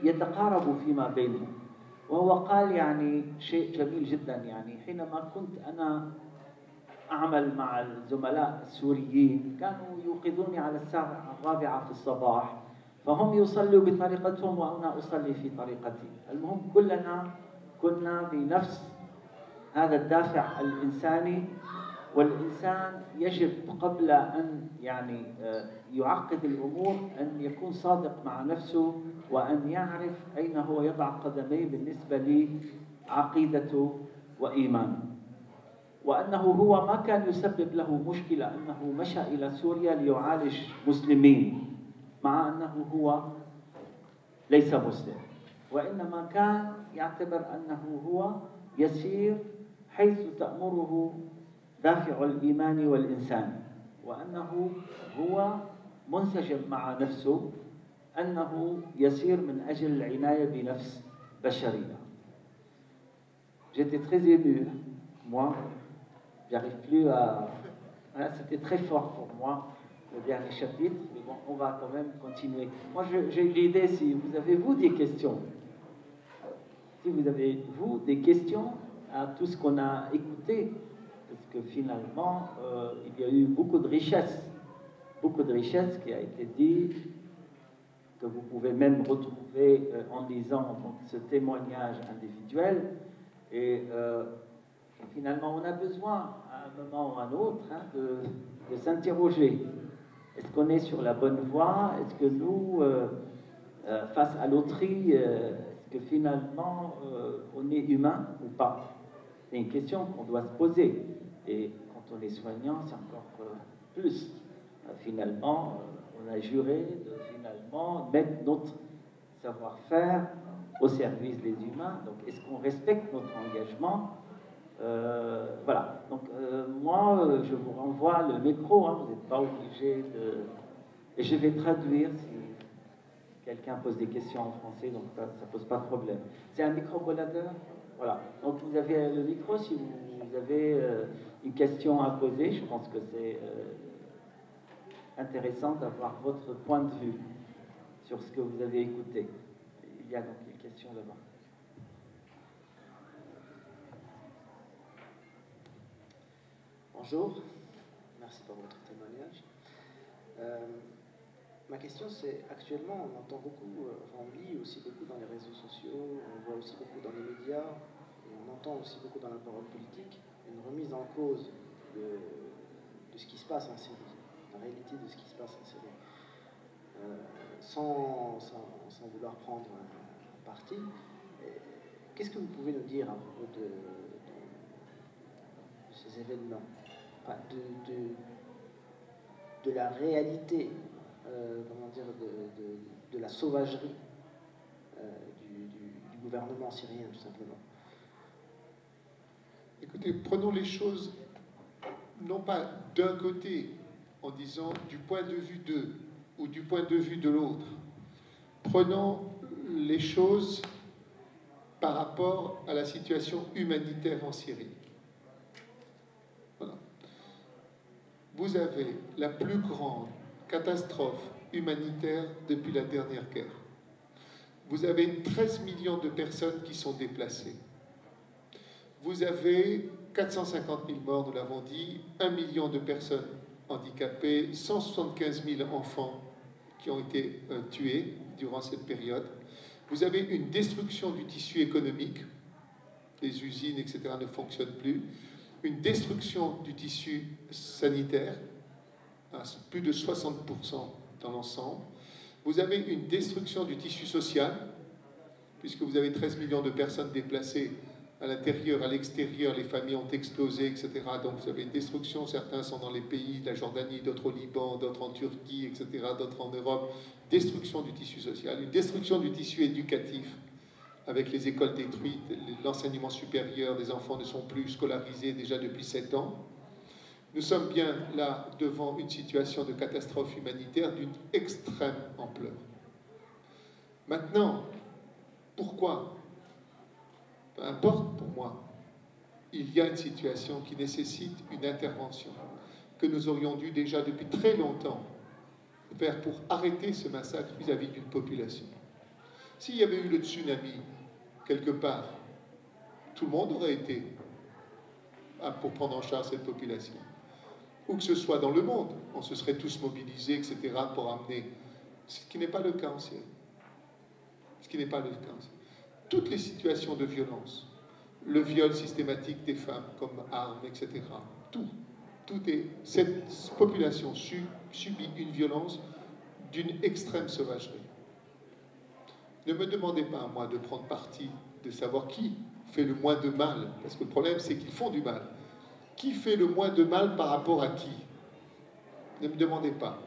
يتقاربوا فيما بينهم. وهو قال يعني شيء جميل جدا، يعني حينما كنت أنا أعمل مع الزملاء السوريين كانوا يوقظوني على الساعة 4 في الصباح، فهم يصلوا بطريقتهم وأنا أصلي في طريقتي. المهم كلنا كنا بنفس هذا الدافع الإنساني، والإنسان يجب قبل أن يعني يعقد الأمور أن يكون صادق مع نفسه وأن يعرف أين هو يضع قدميه بالنسبة لعقيدته وإيمانه، وأنه هو ما كان يسبب له مشكلة أنه مشى إلى سوريا ليعالج مسلمين مع أنه هو ليس مسلم، وإنما كان يعتبر أنه هو يسير حيث تأمره دافع الإيمان والإنسان، وأنه هو منسجم مع نفسه، أنه يسير من أجل العناية بنفس بشرية. J'étais très ému, moi, j'arrive plus à... Voilà, c'était très fort pour moi, le dernier chapitre, mais bon, on va quand même continuer. Moi, j'ai eu l'idée, si vous avez, vous, des questions, si vous avez, vous, des questions à tout ce qu'on a écouté, parce que finalement, il y a eu beaucoup de richesse qui a été dit, que vous pouvez même retrouver en lisant donc, ce témoignage individuel. Et finalement, on a besoin, à un moment ou à un autre, hein, de s'interroger. Est-ce qu'on est sur la bonne voie? Est-ce que nous, face à l'autrui, est-ce que finalement, on est humain ou pas? C'est une question qu'on doit se poser. Et quand on est soignant, c'est encore plus. Finalement, on a juré de finalement mettre notre savoir-faire au service des humains. Donc, est-ce qu'on respecte notre engagement? Voilà. Donc, moi, je vous renvoie le micro. Hein, vous n'êtes pas obligé de... Et je vais traduire si quelqu'un pose des questions en français, donc ça ne pose pas de problème. C'est un micro-baladeur. Voilà. Donc, vous avez le micro si vous avez une question à poser. Je pense que c'est intéressant d'avoir votre point de vue sur ce que vous avez écouté. Il y a donc une question là-bas. Bonjour, merci pour votre témoignage. Ma question c'est, actuellement on entend beaucoup, on lit aussi beaucoup dans les réseaux sociaux, on voit aussi beaucoup dans les médias, et on entend aussi beaucoup dans la parole politique, une remise en cause de ce qui se passe en Syrie, la réalité de ce qui se passe en Syrie. Sans vouloir prendre un parti, qu'est-ce que vous pouvez nous dire à propos de ces événements? enfin, de la réalité, comment dire, de la sauvagerie du gouvernement syrien, tout simplement. Écoutez, prenons les choses non pas d'un côté, en disant du point de vue d'eux ou du point de vue de l'autre. Prenons les choses par rapport à la situation humanitaire en Syrie. Voilà. Vous avez la plus grande catastrophe humanitaire depuis la dernière guerre. Vous avez 13 millions de personnes qui sont déplacées. Vous avez 450 000 morts, nous l'avons dit, 1 million de personnes handicapées, 175 000 enfants qui ont été tués durant cette période. Vous avez une destruction du tissu économique, les usines, etc. ne fonctionnent plus, une destruction du tissu sanitaire, à plus de 60% dans l'ensemble. Vous avez une destruction du tissu social, puisque vous avez 13 millions de personnes déplacées à l'intérieur, à l'extérieur, les familles ont explosé, etc. Donc vous avez une destruction, certains sont dans les pays de la Jordanie, d'autres au Liban, d'autres en Turquie, etc., d'autres en Europe. Destruction du tissu social, une destruction du tissu éducatif, avec les écoles détruites, l'enseignement supérieur, les enfants ne sont plus scolarisés déjà depuis 7 ans. Nous sommes bien là devant une situation de catastrophe humanitaire d'une extrême ampleur. Maintenant, pourquoi ? Peu importe pour moi, il y a une situation qui nécessite une intervention que nous aurions dû déjà depuis très longtemps faire pour arrêter ce massacre vis-à-vis d'une population. S'il y avait eu le tsunami quelque part, tout le monde aurait été pour prendre en charge cette population. Ou que ce soit dans le monde, on se serait tous mobilisés, etc., pour amener. Ce qui n'est pas le cas en Syrie. Ce qui n'est pas le cas en Syrie. Toutes les situations de violence, le viol systématique des femmes comme arme, etc., tout est... Cette population subit une violence d'une extrême sauvagerie. Ne me demandez pas à moi de prendre parti, de savoir qui fait le moins de mal, parce que le problème c'est qu'ils font du mal. Qui fait le moins de mal par rapport à qui? Ne me demandez pas.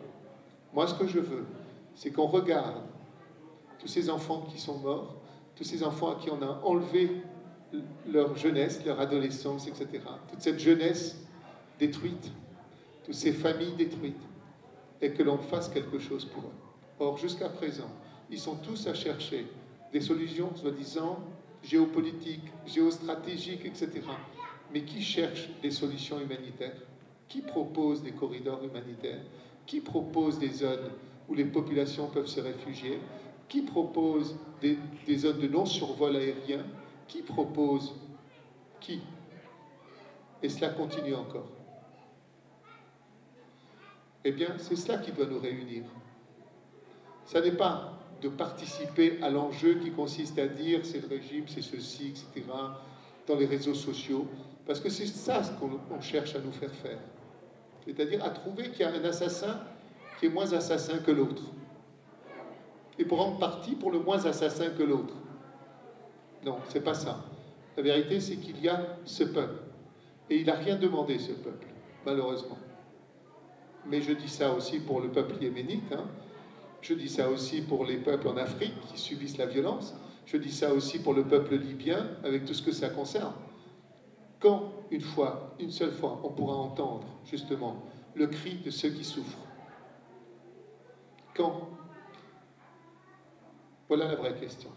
Moi, ce que je veux, c'est qu'on regarde tous ces enfants qui sont morts, tous ces enfants à qui on a enlevé leur jeunesse, leur adolescence, etc. Toute cette jeunesse détruite, toutes ces familles détruites, et que l'on fasse quelque chose pour eux. Or, jusqu'à présent, ils sont tous à chercher des solutions, soi-disant, géopolitiques, géostratégiques, etc. Mais qui cherche des solutions humanitaires? Qui propose des corridors humanitaires? Qui propose des zones où les populations peuvent se réfugier? Qui propose des zones de non-survol aérien? Qui propose? Qui? Et cela continue encore. Eh bien, c'est cela qui doit nous réunir. Ça n'est pas de participer à l'enjeu qui consiste à dire c'est le régime, c'est ceci, etc., dans les réseaux sociaux, parce que c'est ça ce qu'on cherche à nous faire faire. C'est-à-dire à trouver qu'il y a un assassin qui est moins assassin que l'autre. Et pour rendre parti pour le moins assassin que l'autre. Non, c'est pas ça. La vérité, c'est qu'il y a ce peuple. Et il n'a rien demandé, ce peuple, malheureusement. Mais je dis ça aussi pour le peuple yéménite, hein. Je dis ça aussi pour les peuples en Afrique qui subissent la violence. Je dis ça aussi pour le peuple libyen, avec tout ce que ça concerne. Quand, une seule fois, on pourra entendre, justement, le cri de ceux qui souffrent? Quand? Voilà la vraie question.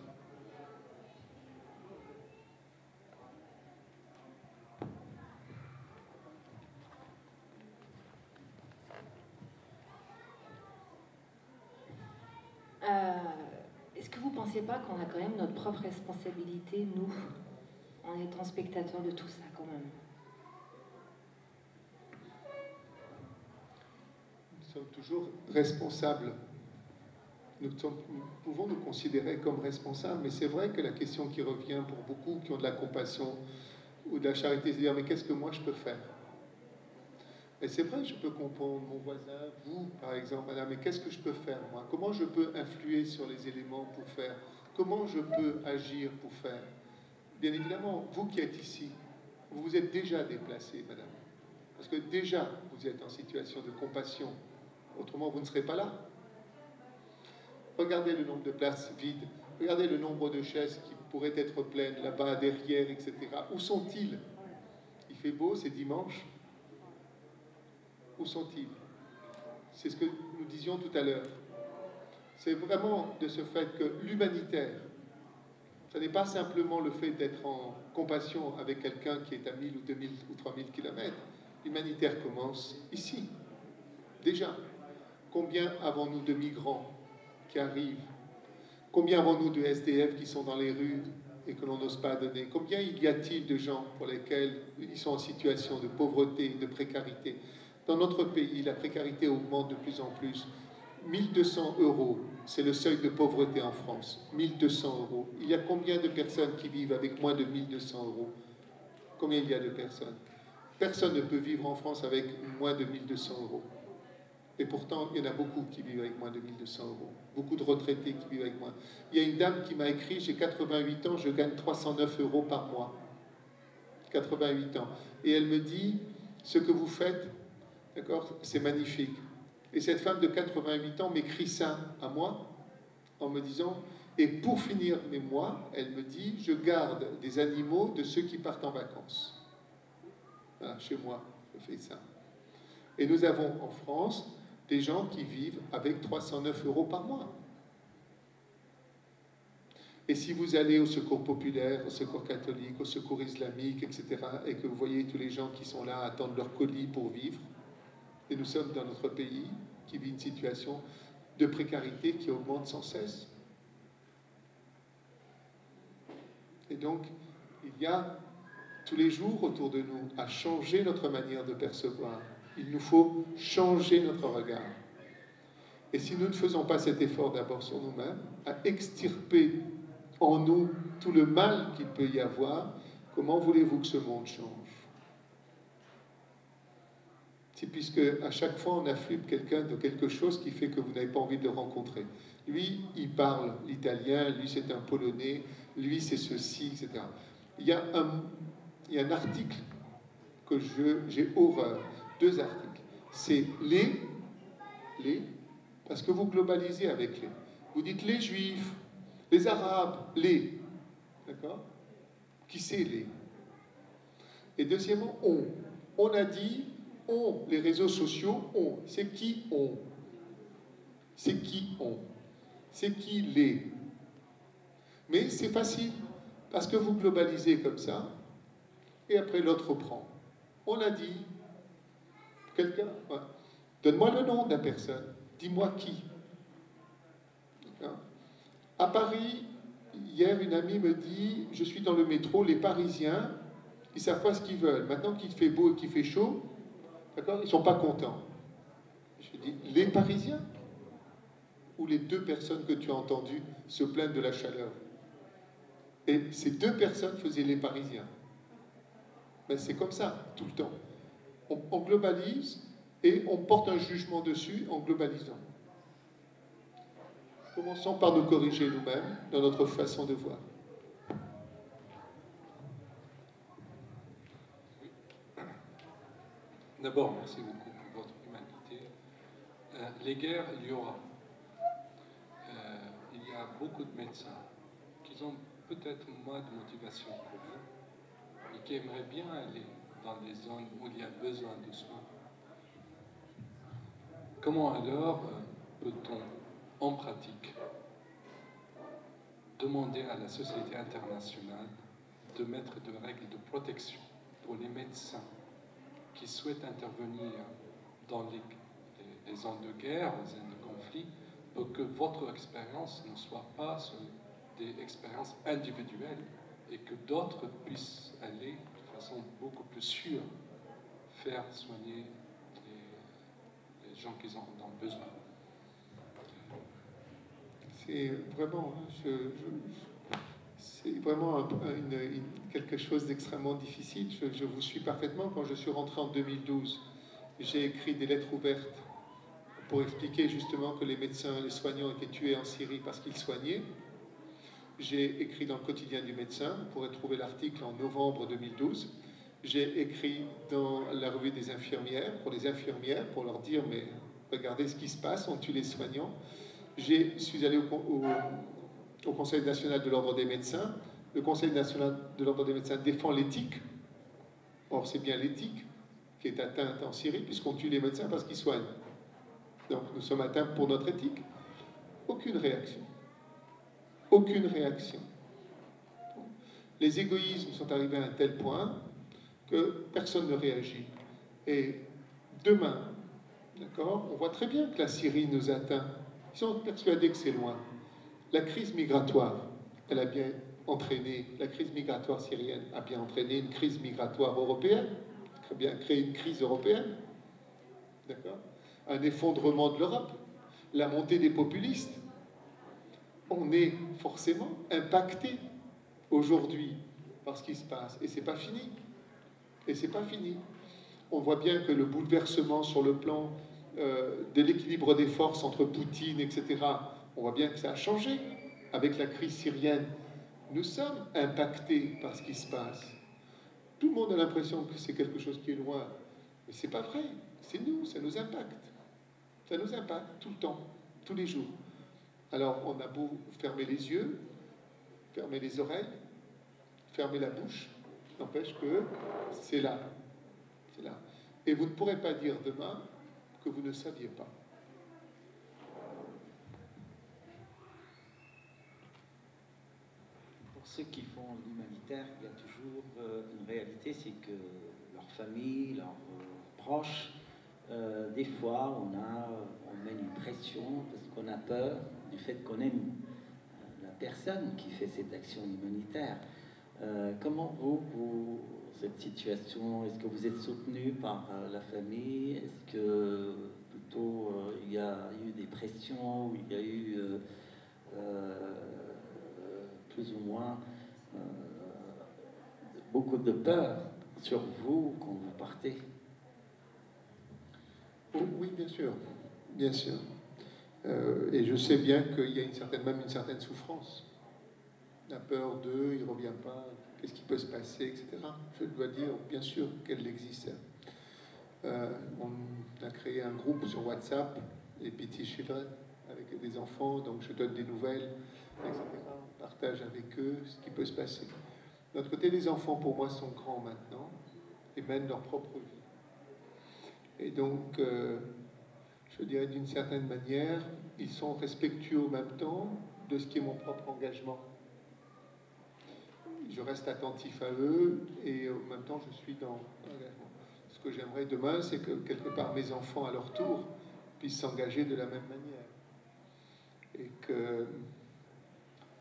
Est-ce que vous ne pensez pas qu'on a quand même notre propre responsabilité, nous, en étant spectateurs de tout ça, quand même? Nous sommes toujours responsables. Nous pouvons nous considérer comme responsables, mais c'est vrai que la question qui revient pour beaucoup qui ont de la compassion ou de la charité, c'est de dire, mais qu'est-ce que moi je peux faire? Et c'est vrai, je peux comprendre mon voisin, vous par exemple, madame, mais qu'est-ce que je peux faire moi? Comment je peux influer sur les éléments pour faire? Comment je peux agir pour faire? Bien évidemment, vous qui êtes ici, vous vous êtes déjà déplacé, madame. Parce que déjà, vous êtes en situation de compassion. Autrement, vous ne serez pas là. Regardez le nombre de places vides. Regardez le nombre de chaises qui pourraient être pleines, là-bas, derrière, etc. Où sont-ils? Il fait beau, c'est dimanche. Où sont-ils? C'est ce que nous disions tout à l'heure. C'est vraiment de ce fait que l'humanitaire, ce n'est pas simplement le fait d'être en compassion avec quelqu'un qui est à 1000 ou 2000 ou 3000 kilomètres. L'humanitaire commence ici, déjà. Combien avons-nous de migrants qui arrivent? Combien avons-nous de SDF qui sont dans les rues et que l'on n'ose pas donner? Combien y a-t-il de gens pour lesquels ils sont en situation de pauvreté, de précarité? Dans notre pays, la précarité augmente de plus en plus. 1200 €, c'est le seuil de pauvreté en France. 1200 €. Il y a combien de personnes qui vivent avec moins de 1200 €? Combien il y a de personnes? Personne ne peut vivre en France avec moins de 1200 €. Et pourtant, il y en a beaucoup qui vivent avec moins de 1200 €. Beaucoup de retraités qui vivent avec moins. Il y a une dame qui m'a écrit, j'ai 88 ans, je gagne 309 € par mois. 88 ans. Et elle me dit, ce que vous faites, d'accord, c'est magnifique. Et cette femme de 88 ans m'écrit ça à moi, en me disant, et pour finir mes mois, elle me dit, je garde des animaux de ceux qui partent en vacances. Voilà, chez moi, je fais ça. Et nous avons en France des gens qui vivent avec 309 € par mois. Et si vous allez au secours populaire, au secours catholique, au secours islamique, etc., et que vous voyez tous les gens qui sont là à attendre leur colis pour vivre, et nous sommes dans notre pays qui vit une situation de précarité qui augmente sans cesse. Et donc, il y a tous les jours autour de nous à changer notre manière de percevoir. Il nous faut changer notre regard. Et si nous ne faisons pas cet effort d'abord sur nous-mêmes, à extirper en nous tout le mal qu'il peut y avoir, comment voulez-vous que ce monde change? C'est puisque à chaque fois on afflue quelqu'un de quelque chose qui fait que vous n'avez pas envie de le rencontrer. Lui, il parle l'italien, lui c'est un Polonais, lui c'est ceci, etc. Il y a un article que j'ai horreur, 2 articles. C'est les, parce que vous globalisez avec les. Vous dites les juifs, les arabes, les. D'accord? Qui c'est les? Et deuxièmement, on. On a dit, on, les réseaux sociaux, on. C'est qui on? C'est qui on? C'est qui les? Mais c'est facile, parce que vous globalisez comme ça, et après l'autre reprend. On l'a dit. Quelqu'un? Ouais. Donne-moi le nom de la personne. Dis-moi qui. À Paris, hier, une amie me dit, je suis dans le métro, les Parisiens, ils ne savent pas ce qu'ils veulent. Maintenant qu'il fait beau et qu'il fait chaud, d'accord, ils ne sont pas contents. Je dis, les Parisiens? Ou les 2 personnes que tu as entendues se plaignent de la chaleur? Et ces 2 personnes faisaient les Parisiens. Ben, c'est comme ça, tout le temps. On globalise et on porte un jugement dessus en globalisant. Commençons par nous corriger nous-mêmes dans notre façon de voir. D'abord, merci beaucoup pour votre humanité. Les guerres, il y aura. Il y a beaucoup de médecins qui ont peut-être moins de motivation que vous et qui aimeraient bien aller dans des zones où il y a besoin de soins. Comment alors peut-on, en pratique, demander à la société internationale de mettre des règles de protection pour les médecins qui souhaitent intervenir dans les zones de guerre, les zones de conflit, pour que votre expérience ne soit pas des expériences individuelles et que d'autres puissent aller de façon beaucoup plus sûre faire soigner les gens qui en ont besoin. C'est vraiment, c'est vraiment quelque chose d'extrêmement difficile. Je vous suis parfaitement. Quand je suis rentré en 2012, j'ai écrit des lettres ouvertes pour expliquer justement que les médecins, les soignants étaient tués en Syrie parce qu'ils soignaient. J'ai écrit dans le quotidien du médecin, vous pourrez trouver l'article en novembre 2012. J'ai écrit dans la revue des infirmières, pour leur dire, mais regardez ce qui se passe, on tue les soignants. Je suis allé au Conseil national de l'ordre des médecins. Le Conseil national de l'ordre des médecins défend l'éthique. Or, c'est bien l'éthique qui est atteinte en Syrie, puisqu'on tue les médecins parce qu'ils soignent. Donc, nous sommes atteints pour notre éthique. Aucune réaction. Aucune réaction. Les égoïsmes sont arrivés à un tel point que personne ne réagit. Et demain, d'accord, on voit très bien que la Syrie nous atteint. Ils sont persuadés que c'est loin. La crise migratoire, elle a bien entraîné, la crise migratoire syrienne a bien entraîné une crise migratoire européenne, a bien créé une crise européenne, d'accord, un effondrement de l'Europe, la montée des populistes. On est forcément impacté aujourd'hui par ce qui se passe, et c'est pas fini. Et c'est pas fini. On voit bien que le bouleversement sur le plan de l'équilibre des forces entre Poutine, etc., on voit bien que ça a changé avec la crise syrienne. Nous sommes impactés par ce qui se passe. Tout le monde a l'impression que c'est quelque chose qui est loin. Mais c'est pas vrai. C'est nous, ça nous impacte. Ça nous impacte tout le temps, tous les jours. Alors, on a beau fermer les yeux, fermer les oreilles, fermer la bouche, n'empêche que c'est là. C'est là. Et vous ne pourrez pas dire demain que vous ne saviez pas. Pour ceux qui font l'humanitaire, il y a toujours une réalité, c'est que leur famille, leurs proches, des fois, on met une pression parce qu'on a peur du fait qu'on aime la personne qui fait cette action humanitaire. Comment cette situation, est-ce que vous êtes soutenu par la famille? Est-ce que plutôt il y a eu des pressions, il y a eu plus ou moins beaucoup de peur sur vous quand vous partez? Oui, bien sûr, bien sûr. Et je sais bien qu'il y a même une certaine souffrance. La peur d'eux, il ne revient pas, qu'est-ce qui peut se passer, etc. Je dois dire, bien sûr, qu'elle existe. On a créé un groupe sur WhatsApp, les Petits Children, avec des enfants, donc je donne des nouvelles, etc. On partage avec eux ce qui peut se passer. De l'autre côté, les enfants, pour moi, sont grands maintenant et mènent leur propre vie. Et donc, je dirais d'une certaine manière, ils sont respectueux en même temps de ce qui est mon propre engagement. Je reste attentif à eux et en même temps, je suis dans l'engagement. Ce que j'aimerais demain, c'est que quelque part mes enfants, à leur tour, puissent s'engager de la même manière. Et que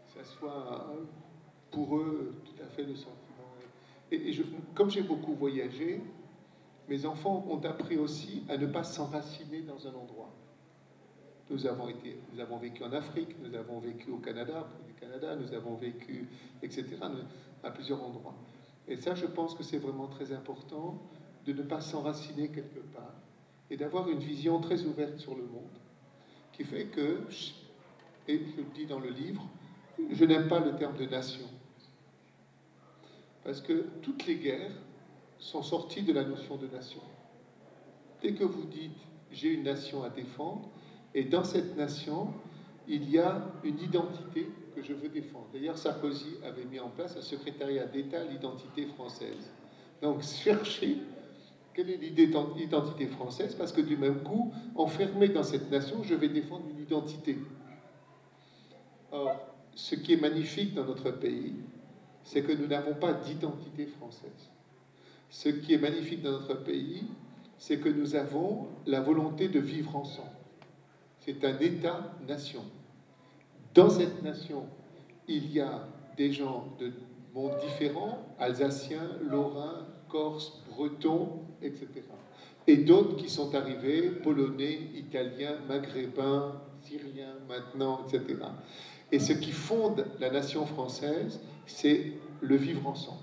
ça soit pour eux tout à fait le sentiment. Et comme j'ai beaucoup voyagé, mes enfants ont appris aussi à ne pas s'enraciner dans un endroit. Nous avons vécu en Afrique, nous avons vécu au Canada, nous avons vécu, etc., à plusieurs endroits. Et ça, je pense que c'est vraiment très important de ne pas s'enraciner quelque part et d'avoir une vision très ouverte sur le monde, qui fait que, et je le dis dans le livre, je n'aime pas le terme de nation. Parce que toutes les guerres sont sorties de la notion de nation. Dès que vous dites « j'ai une nation à défendre », et dans cette nation, il y a une identité que je veux défendre. D'ailleurs, Sarkozy avait mis en place un secrétariat d'État à l'identité française. Donc, cherchez quelle est l'identité française, parce que du même coup, enfermé dans cette nation, je vais défendre une identité. Or, ce qui est magnifique dans notre pays, c'est que nous n'avons pas d'identité française. Ce qui est magnifique dans notre pays, c'est que nous avons la volonté de vivre ensemble. C'est un État-nation. Dans cette nation, il y a des gens de mondes différents, alsaciens, lorrains, corses, bretons, etc. Et d'autres qui sont arrivés, polonais, italiens, maghrébins, syriens maintenant, etc. Et ce qui fonde la nation française, c'est le vivre ensemble.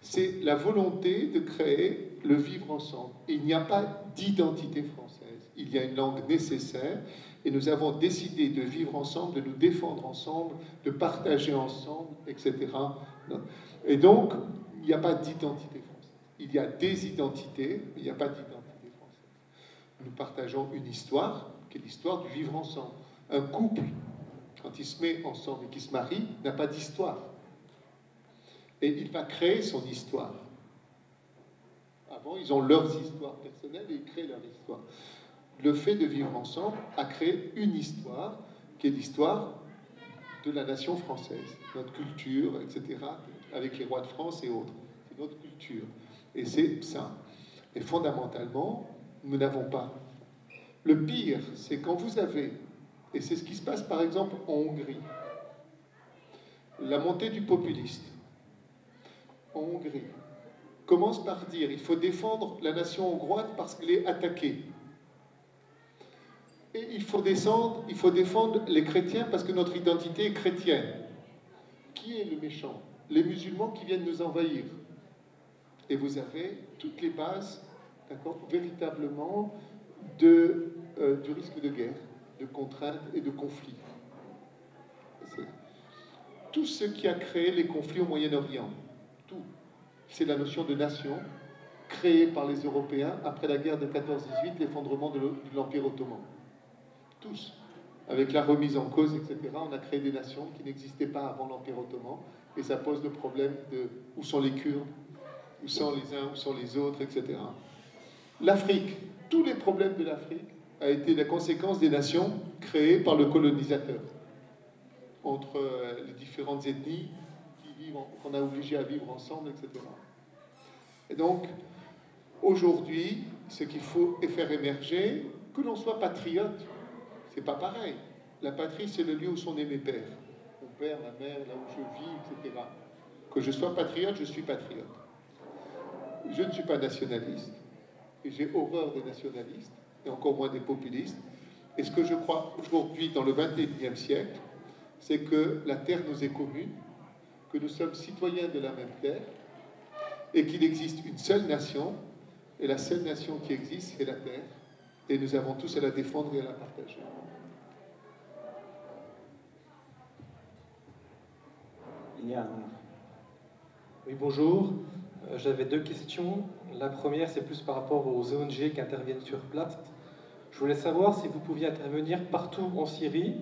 C'est la volonté de créer le vivre ensemble. Il n'y a pas d'identité française. Il y a une langue nécessaire et nous avons décidé de vivre ensemble, de nous défendre ensemble, de partager ensemble, etc. Et donc, il n'y a pas d'identité française. Il y a des identités, mais il n'y a pas d'identité française. Nous partageons une histoire, qui est l'histoire du vivre ensemble. Un couple, quand il se met ensemble et qu'il se marie, n'a pas d'histoire. Et il va créer son histoire. Avant, ils ont leurs histoires personnelles et ils créent leur histoire. Le fait de vivre ensemble a créé une histoire, qui est l'histoire de la nation française, notre culture, etc., avec les rois de France et autres. C'est notre culture. Et c'est ça. Et fondamentalement, nous n'avons pas. Le pire, c'est quand vous avez, et c'est ce qui se passe par exemple en Hongrie, la montée du populisme en Hongrie commence par dire il faut défendre la nation hongroise parce qu'elle est attaquée. Et il faut défendre les chrétiens parce que notre identité est chrétienne. Qui est le méchant? Les musulmans qui viennent nous envahir. Et vous avez toutes les bases, d'accord, véritablement du risque de guerre, de contraintes et de conflits. C'est tout ce qui a créé les conflits au Moyen-Orient. Tout. C'est la notion de nation créée par les Européens après la guerre de 14-18, l'effondrement de l'Empire ottoman. Tous. Avec la remise en cause, etc., on a créé des nations qui n'existaient pas avant l'Empire ottoman, et ça pose le problème de où sont les Kurdes, où sont les uns, où sont les autres, etc. L'Afrique, tous les problèmes de l'Afrique a été la conséquence des nations créées par le colonisateur, entre les différentes ethnies qu'on a obligé à vivre ensemble, etc. Et donc, aujourd'hui, ce qu'il faut est faire émerger, que l'on soit patriote, c'est pas pareil. La patrie, c'est le lieu où sont nés mes pères. Mon père, ma mère, là où je vis, etc. Que je sois patriote, je suis patriote. Je ne suis pas nationaliste. Et j'ai horreur des nationalistes, et encore moins des populistes. Et ce que je crois aujourd'hui, dans le XXIe siècle, c'est que la terre nous est commune, que nous sommes citoyens de la même terre, et qu'il existe une seule nation, et la seule nation qui existe, c'est la terre, et nous avons tous à la défendre et à la partager. Oui, bonjour. J'avais deux questions. La première, c'est plus par rapport aux ONG qui interviennent sur place. Je voulais savoir si vous pouviez intervenir partout en Syrie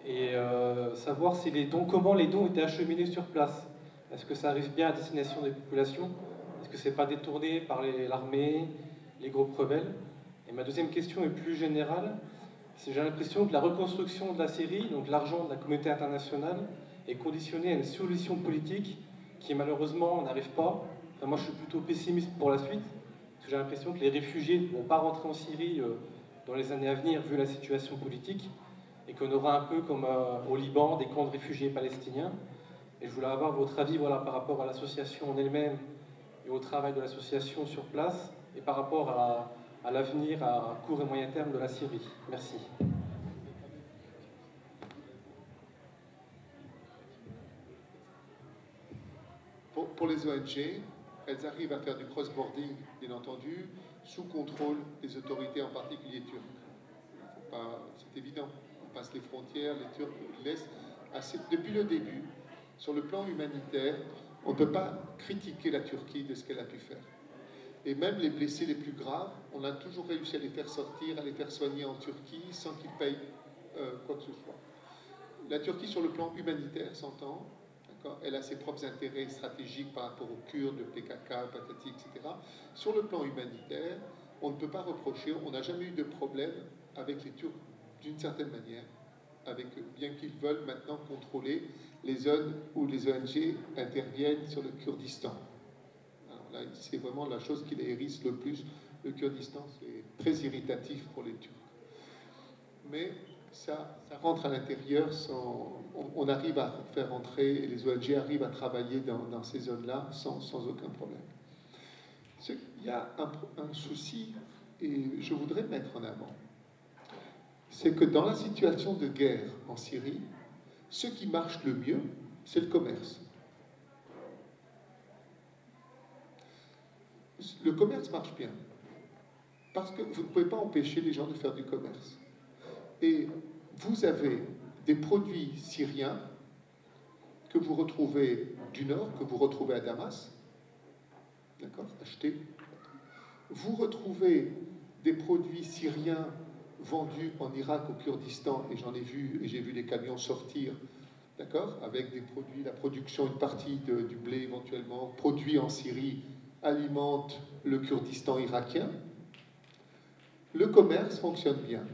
et savoir si comment les dons étaient acheminés sur place. Est-ce que ça arrive bien à destination des populations? Est-ce que c'est pas détourné par l'armée, les groupes rebelles? Et ma deuxième question est plus générale. J'ai l'impression que la reconstruction de la Syrie, donc l'argent de la communauté internationale, est conditionnée à une solution politique qui malheureusement n'arrive pas. Enfin, moi je suis plutôt pessimiste pour la suite, parce que j'ai l'impression que les réfugiés ne vont pas rentrer en Syrie dans les années à venir vu la situation politique, et qu'on aura un peu comme au Liban des camps de réfugiés palestiniens. Et je voulais avoir votre avis par rapport à l'association en elle-même et au travail de l'association sur place, et par rapport à l'avenir à court et moyen terme de la Syrie. Merci. Pour les ONG, elles arrivent à faire du cross-boarding, bien entendu, sous contrôle des autorités, en particulier turques. C'est évident, on passe les frontières, les Turcs laissent depuis le début, sur le plan humanitaire, on ne peut pas critiquer la Turquie de ce qu'elle a pu faire. Et même les blessés les plus graves, on a toujours réussi à les faire sortir, à les faire soigner en Turquie sans qu'ils payent quoi que ce soit. La Turquie, sur le plan humanitaire, s'entend, elle a ses propres intérêts stratégiques par rapport aux Kurdes, le PKK, patati, etc. Sur le plan humanitaire, on ne peut pas reprocher, on n'a jamais eu de problème avec les Turcs, d'une certaine manière, bien qu'ils veulent maintenant contrôler les zones où les ONG interviennent sur le Kurdistan. Alors là, c'est vraiment la chose qui les hérisse le plus. Le Kurdistan, c'est très irritatif pour les Turcs. Mais ça rentre à l'intérieur, on arrive à faire entrer, et les ONG arrivent à travailler dans ces zones-là sans aucun problème. Il y a un souci, et je voudrais mettre en avant, c'est que dans la situation de guerre en Syrie, ce qui marche le mieux, c'est le commerce. Le commerce marche bien, parce que vous ne pouvez pas empêcher les gens de faire du commerce. Et vous avez des produits syriens que vous retrouvez du nord, que vous retrouvez à Damas, d'accord, acheter. Vous retrouvez des produits syriens vendus en Irak, au Kurdistan, et j'en ai vu, et j'ai vu les camions sortir, d'accord, avec des produits, la production, une partie du blé éventuellement, produit en Syrie, alimente le Kurdistan irakien. Le commerce fonctionne bien.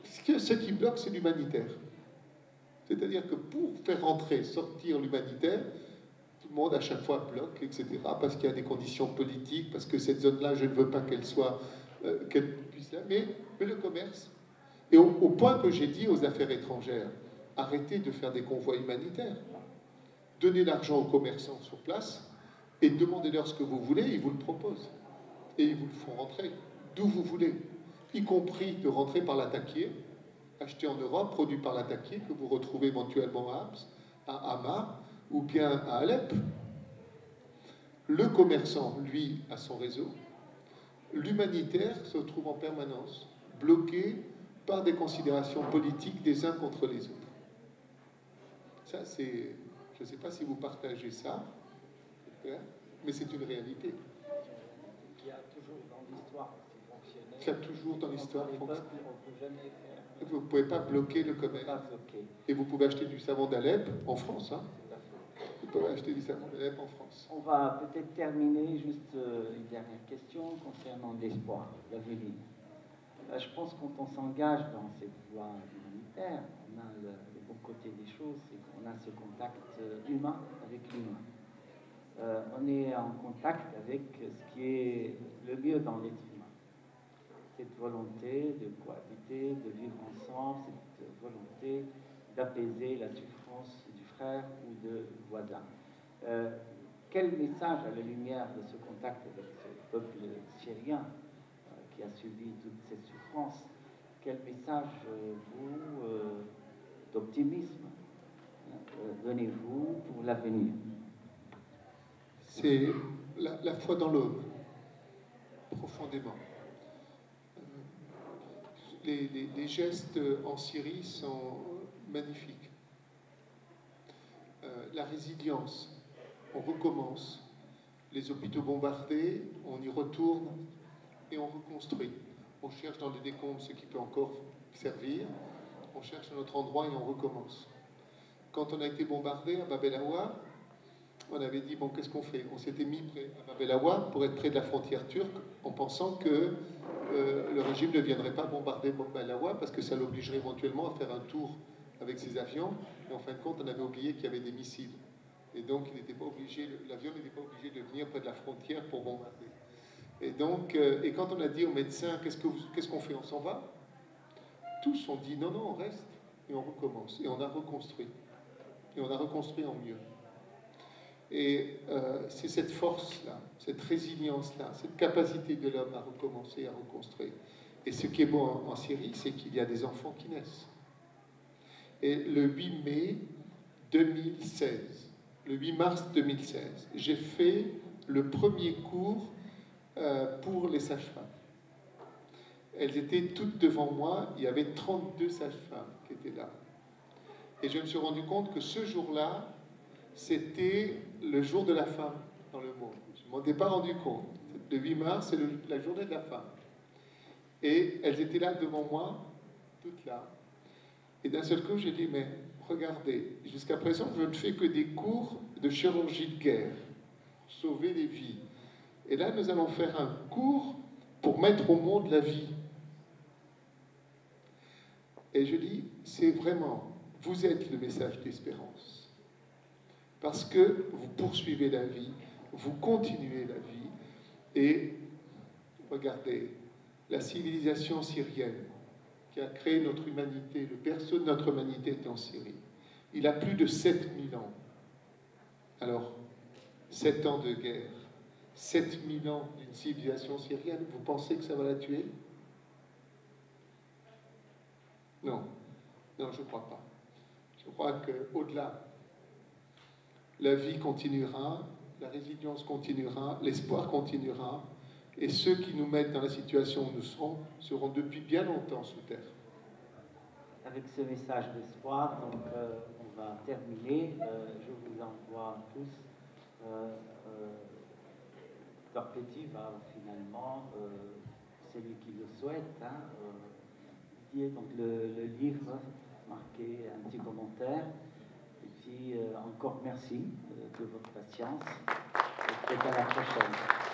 Ce qui bloque, c'est l'humanitaire. C'est-à-dire que pour faire rentrer, sortir l'humanitaire, tout le monde à chaque fois bloque, etc. Parce qu'il y a des conditions politiques, parce que cette zone-là, je ne veux pas qu'elle soit, qu'elle puisse là. Mais le commerce. Et au point que j'ai dit aux affaires étrangères, arrêtez de faire des convois humanitaires. Donnez l'argent aux commerçants sur place et demandez-leur ce que vous voulez, ils vous le proposent. Et ils vous le font rentrer d'où vous voulez, y compris de rentrer par l'attaquier, acheté en Europe, produit par l'attaquier, que vous retrouvez éventuellement à Homs, à Hama ou bien à Alep. Le commerçant, lui, a son réseau. L'humanitaire se trouve en permanence bloqué par des considérations politiques des uns contre les autres. Ça, c'est... Je ne sais pas si vous partagez ça, mais c'est une réalité. Il y a toujours dans l'histoire fonctionné. Il y a toujours dans l'histoire fonctionné. On peut jamais faire. Vous ne pouvez pas bloquer le commerce. Et vous pouvez acheter du savon d'Alep en France. Hein. Vous pouvez acheter du savon d'Alep en France. On va peut-être terminer juste une dernière question concernant l'espoir, l'avenir. Je pense que quand on s'engage dans cette voie humanitaire, on a le bon côté des choses, c'est qu'on a ce contact humain avec l'humain. On est en contact avec ce qui est le mieux dans l'être humain. Cette volonté de cohabiter, de vivre ensemble, cette volonté d'apaiser la souffrance du frère ou de voisin. Quel message, à la lumière de ce contact avec ce peuple syrien qui a subi toute cette souffrance, quel message vous, d'optimisme, donnez-vous pour l'avenir? C'est la foi dans l'homme, profondément. Les gestes en Syrie sont magnifiques. La résilience, on recommence. Les hôpitaux bombardés, on y retourne et on reconstruit. On cherche dans les décombres ce qui peut encore servir. On cherche un autre endroit et on recommence. Quand on a été bombardé à Bab el-Awa, on avait dit, bon, qu'est-ce qu'on fait? On s'était mis près à Bab el-Awa pour être près de la frontière turque en pensant que le régime ne viendrait pas bombarder Bab el-Awa parce que ça l'obligerait éventuellement à faire un tour avec ses avions. Et en fin de compte, on avait oublié qu'il y avait des missiles. Et donc, l'avion n'était pas obligé de venir près de la frontière pour bombarder. Et donc, et quand on a dit aux médecins, qu'est-ce qu'on fait? On s'en va? Tous ont dit, non, non, on reste. Et on recommence. Et on a reconstruit. Et on a reconstruit en mieux. Et c'est cette force-là, cette résilience-là, cette capacité de l'homme à recommencer, à reconstruire. Et ce qui est beau en Syrie, c'est qu'il y a des enfants qui naissent. Et le 8 mai 2016, le 8 mars 2016, j'ai fait le premier cours pour les sages-femmes. Elles étaient toutes devant moi, il y avait 32 sages-femmes qui étaient là. Et je me suis rendu compte que ce jour-là, c'était le jour de la femme dans le monde. Je ne m'en étais pas rendu compte. Le 8 mars, c'est la journée de la femme. Et elles étaient là devant moi, toutes là. Et d'un seul coup, j'ai dit, mais regardez, jusqu'à présent, je ne fais que des cours de chirurgie de guerre, sauver des vies. Et là, nous allons faire un cours pour mettre au monde la vie. Et je dis, c'est vraiment, vous êtes le message d'espérance. Parce que vous poursuivez la vie, vous continuez la vie. Et regardez, la civilisation syrienne qui a créé notre humanité, le berceau de notre humanité est en Syrie. Il a plus de 7000 ans. Alors, 7 ans de guerre, 7000 ans d'une civilisation syrienne, vous pensez que ça va la tuer? Non, non, je ne crois pas. Je crois qu'au-delà, la vie continuera, la résilience continuera, l'espoir continuera, et ceux qui nous mettent dans la situation où nous seront depuis bien longtemps sous terre. Avec ce message d'espoir, donc on va terminer. Je vous envoie tous perpétue va finalement, celui qui le souhaite, donc le livre, marquer un petit commentaire. Et puis encore merci de votre patience et peut-être à la prochaine.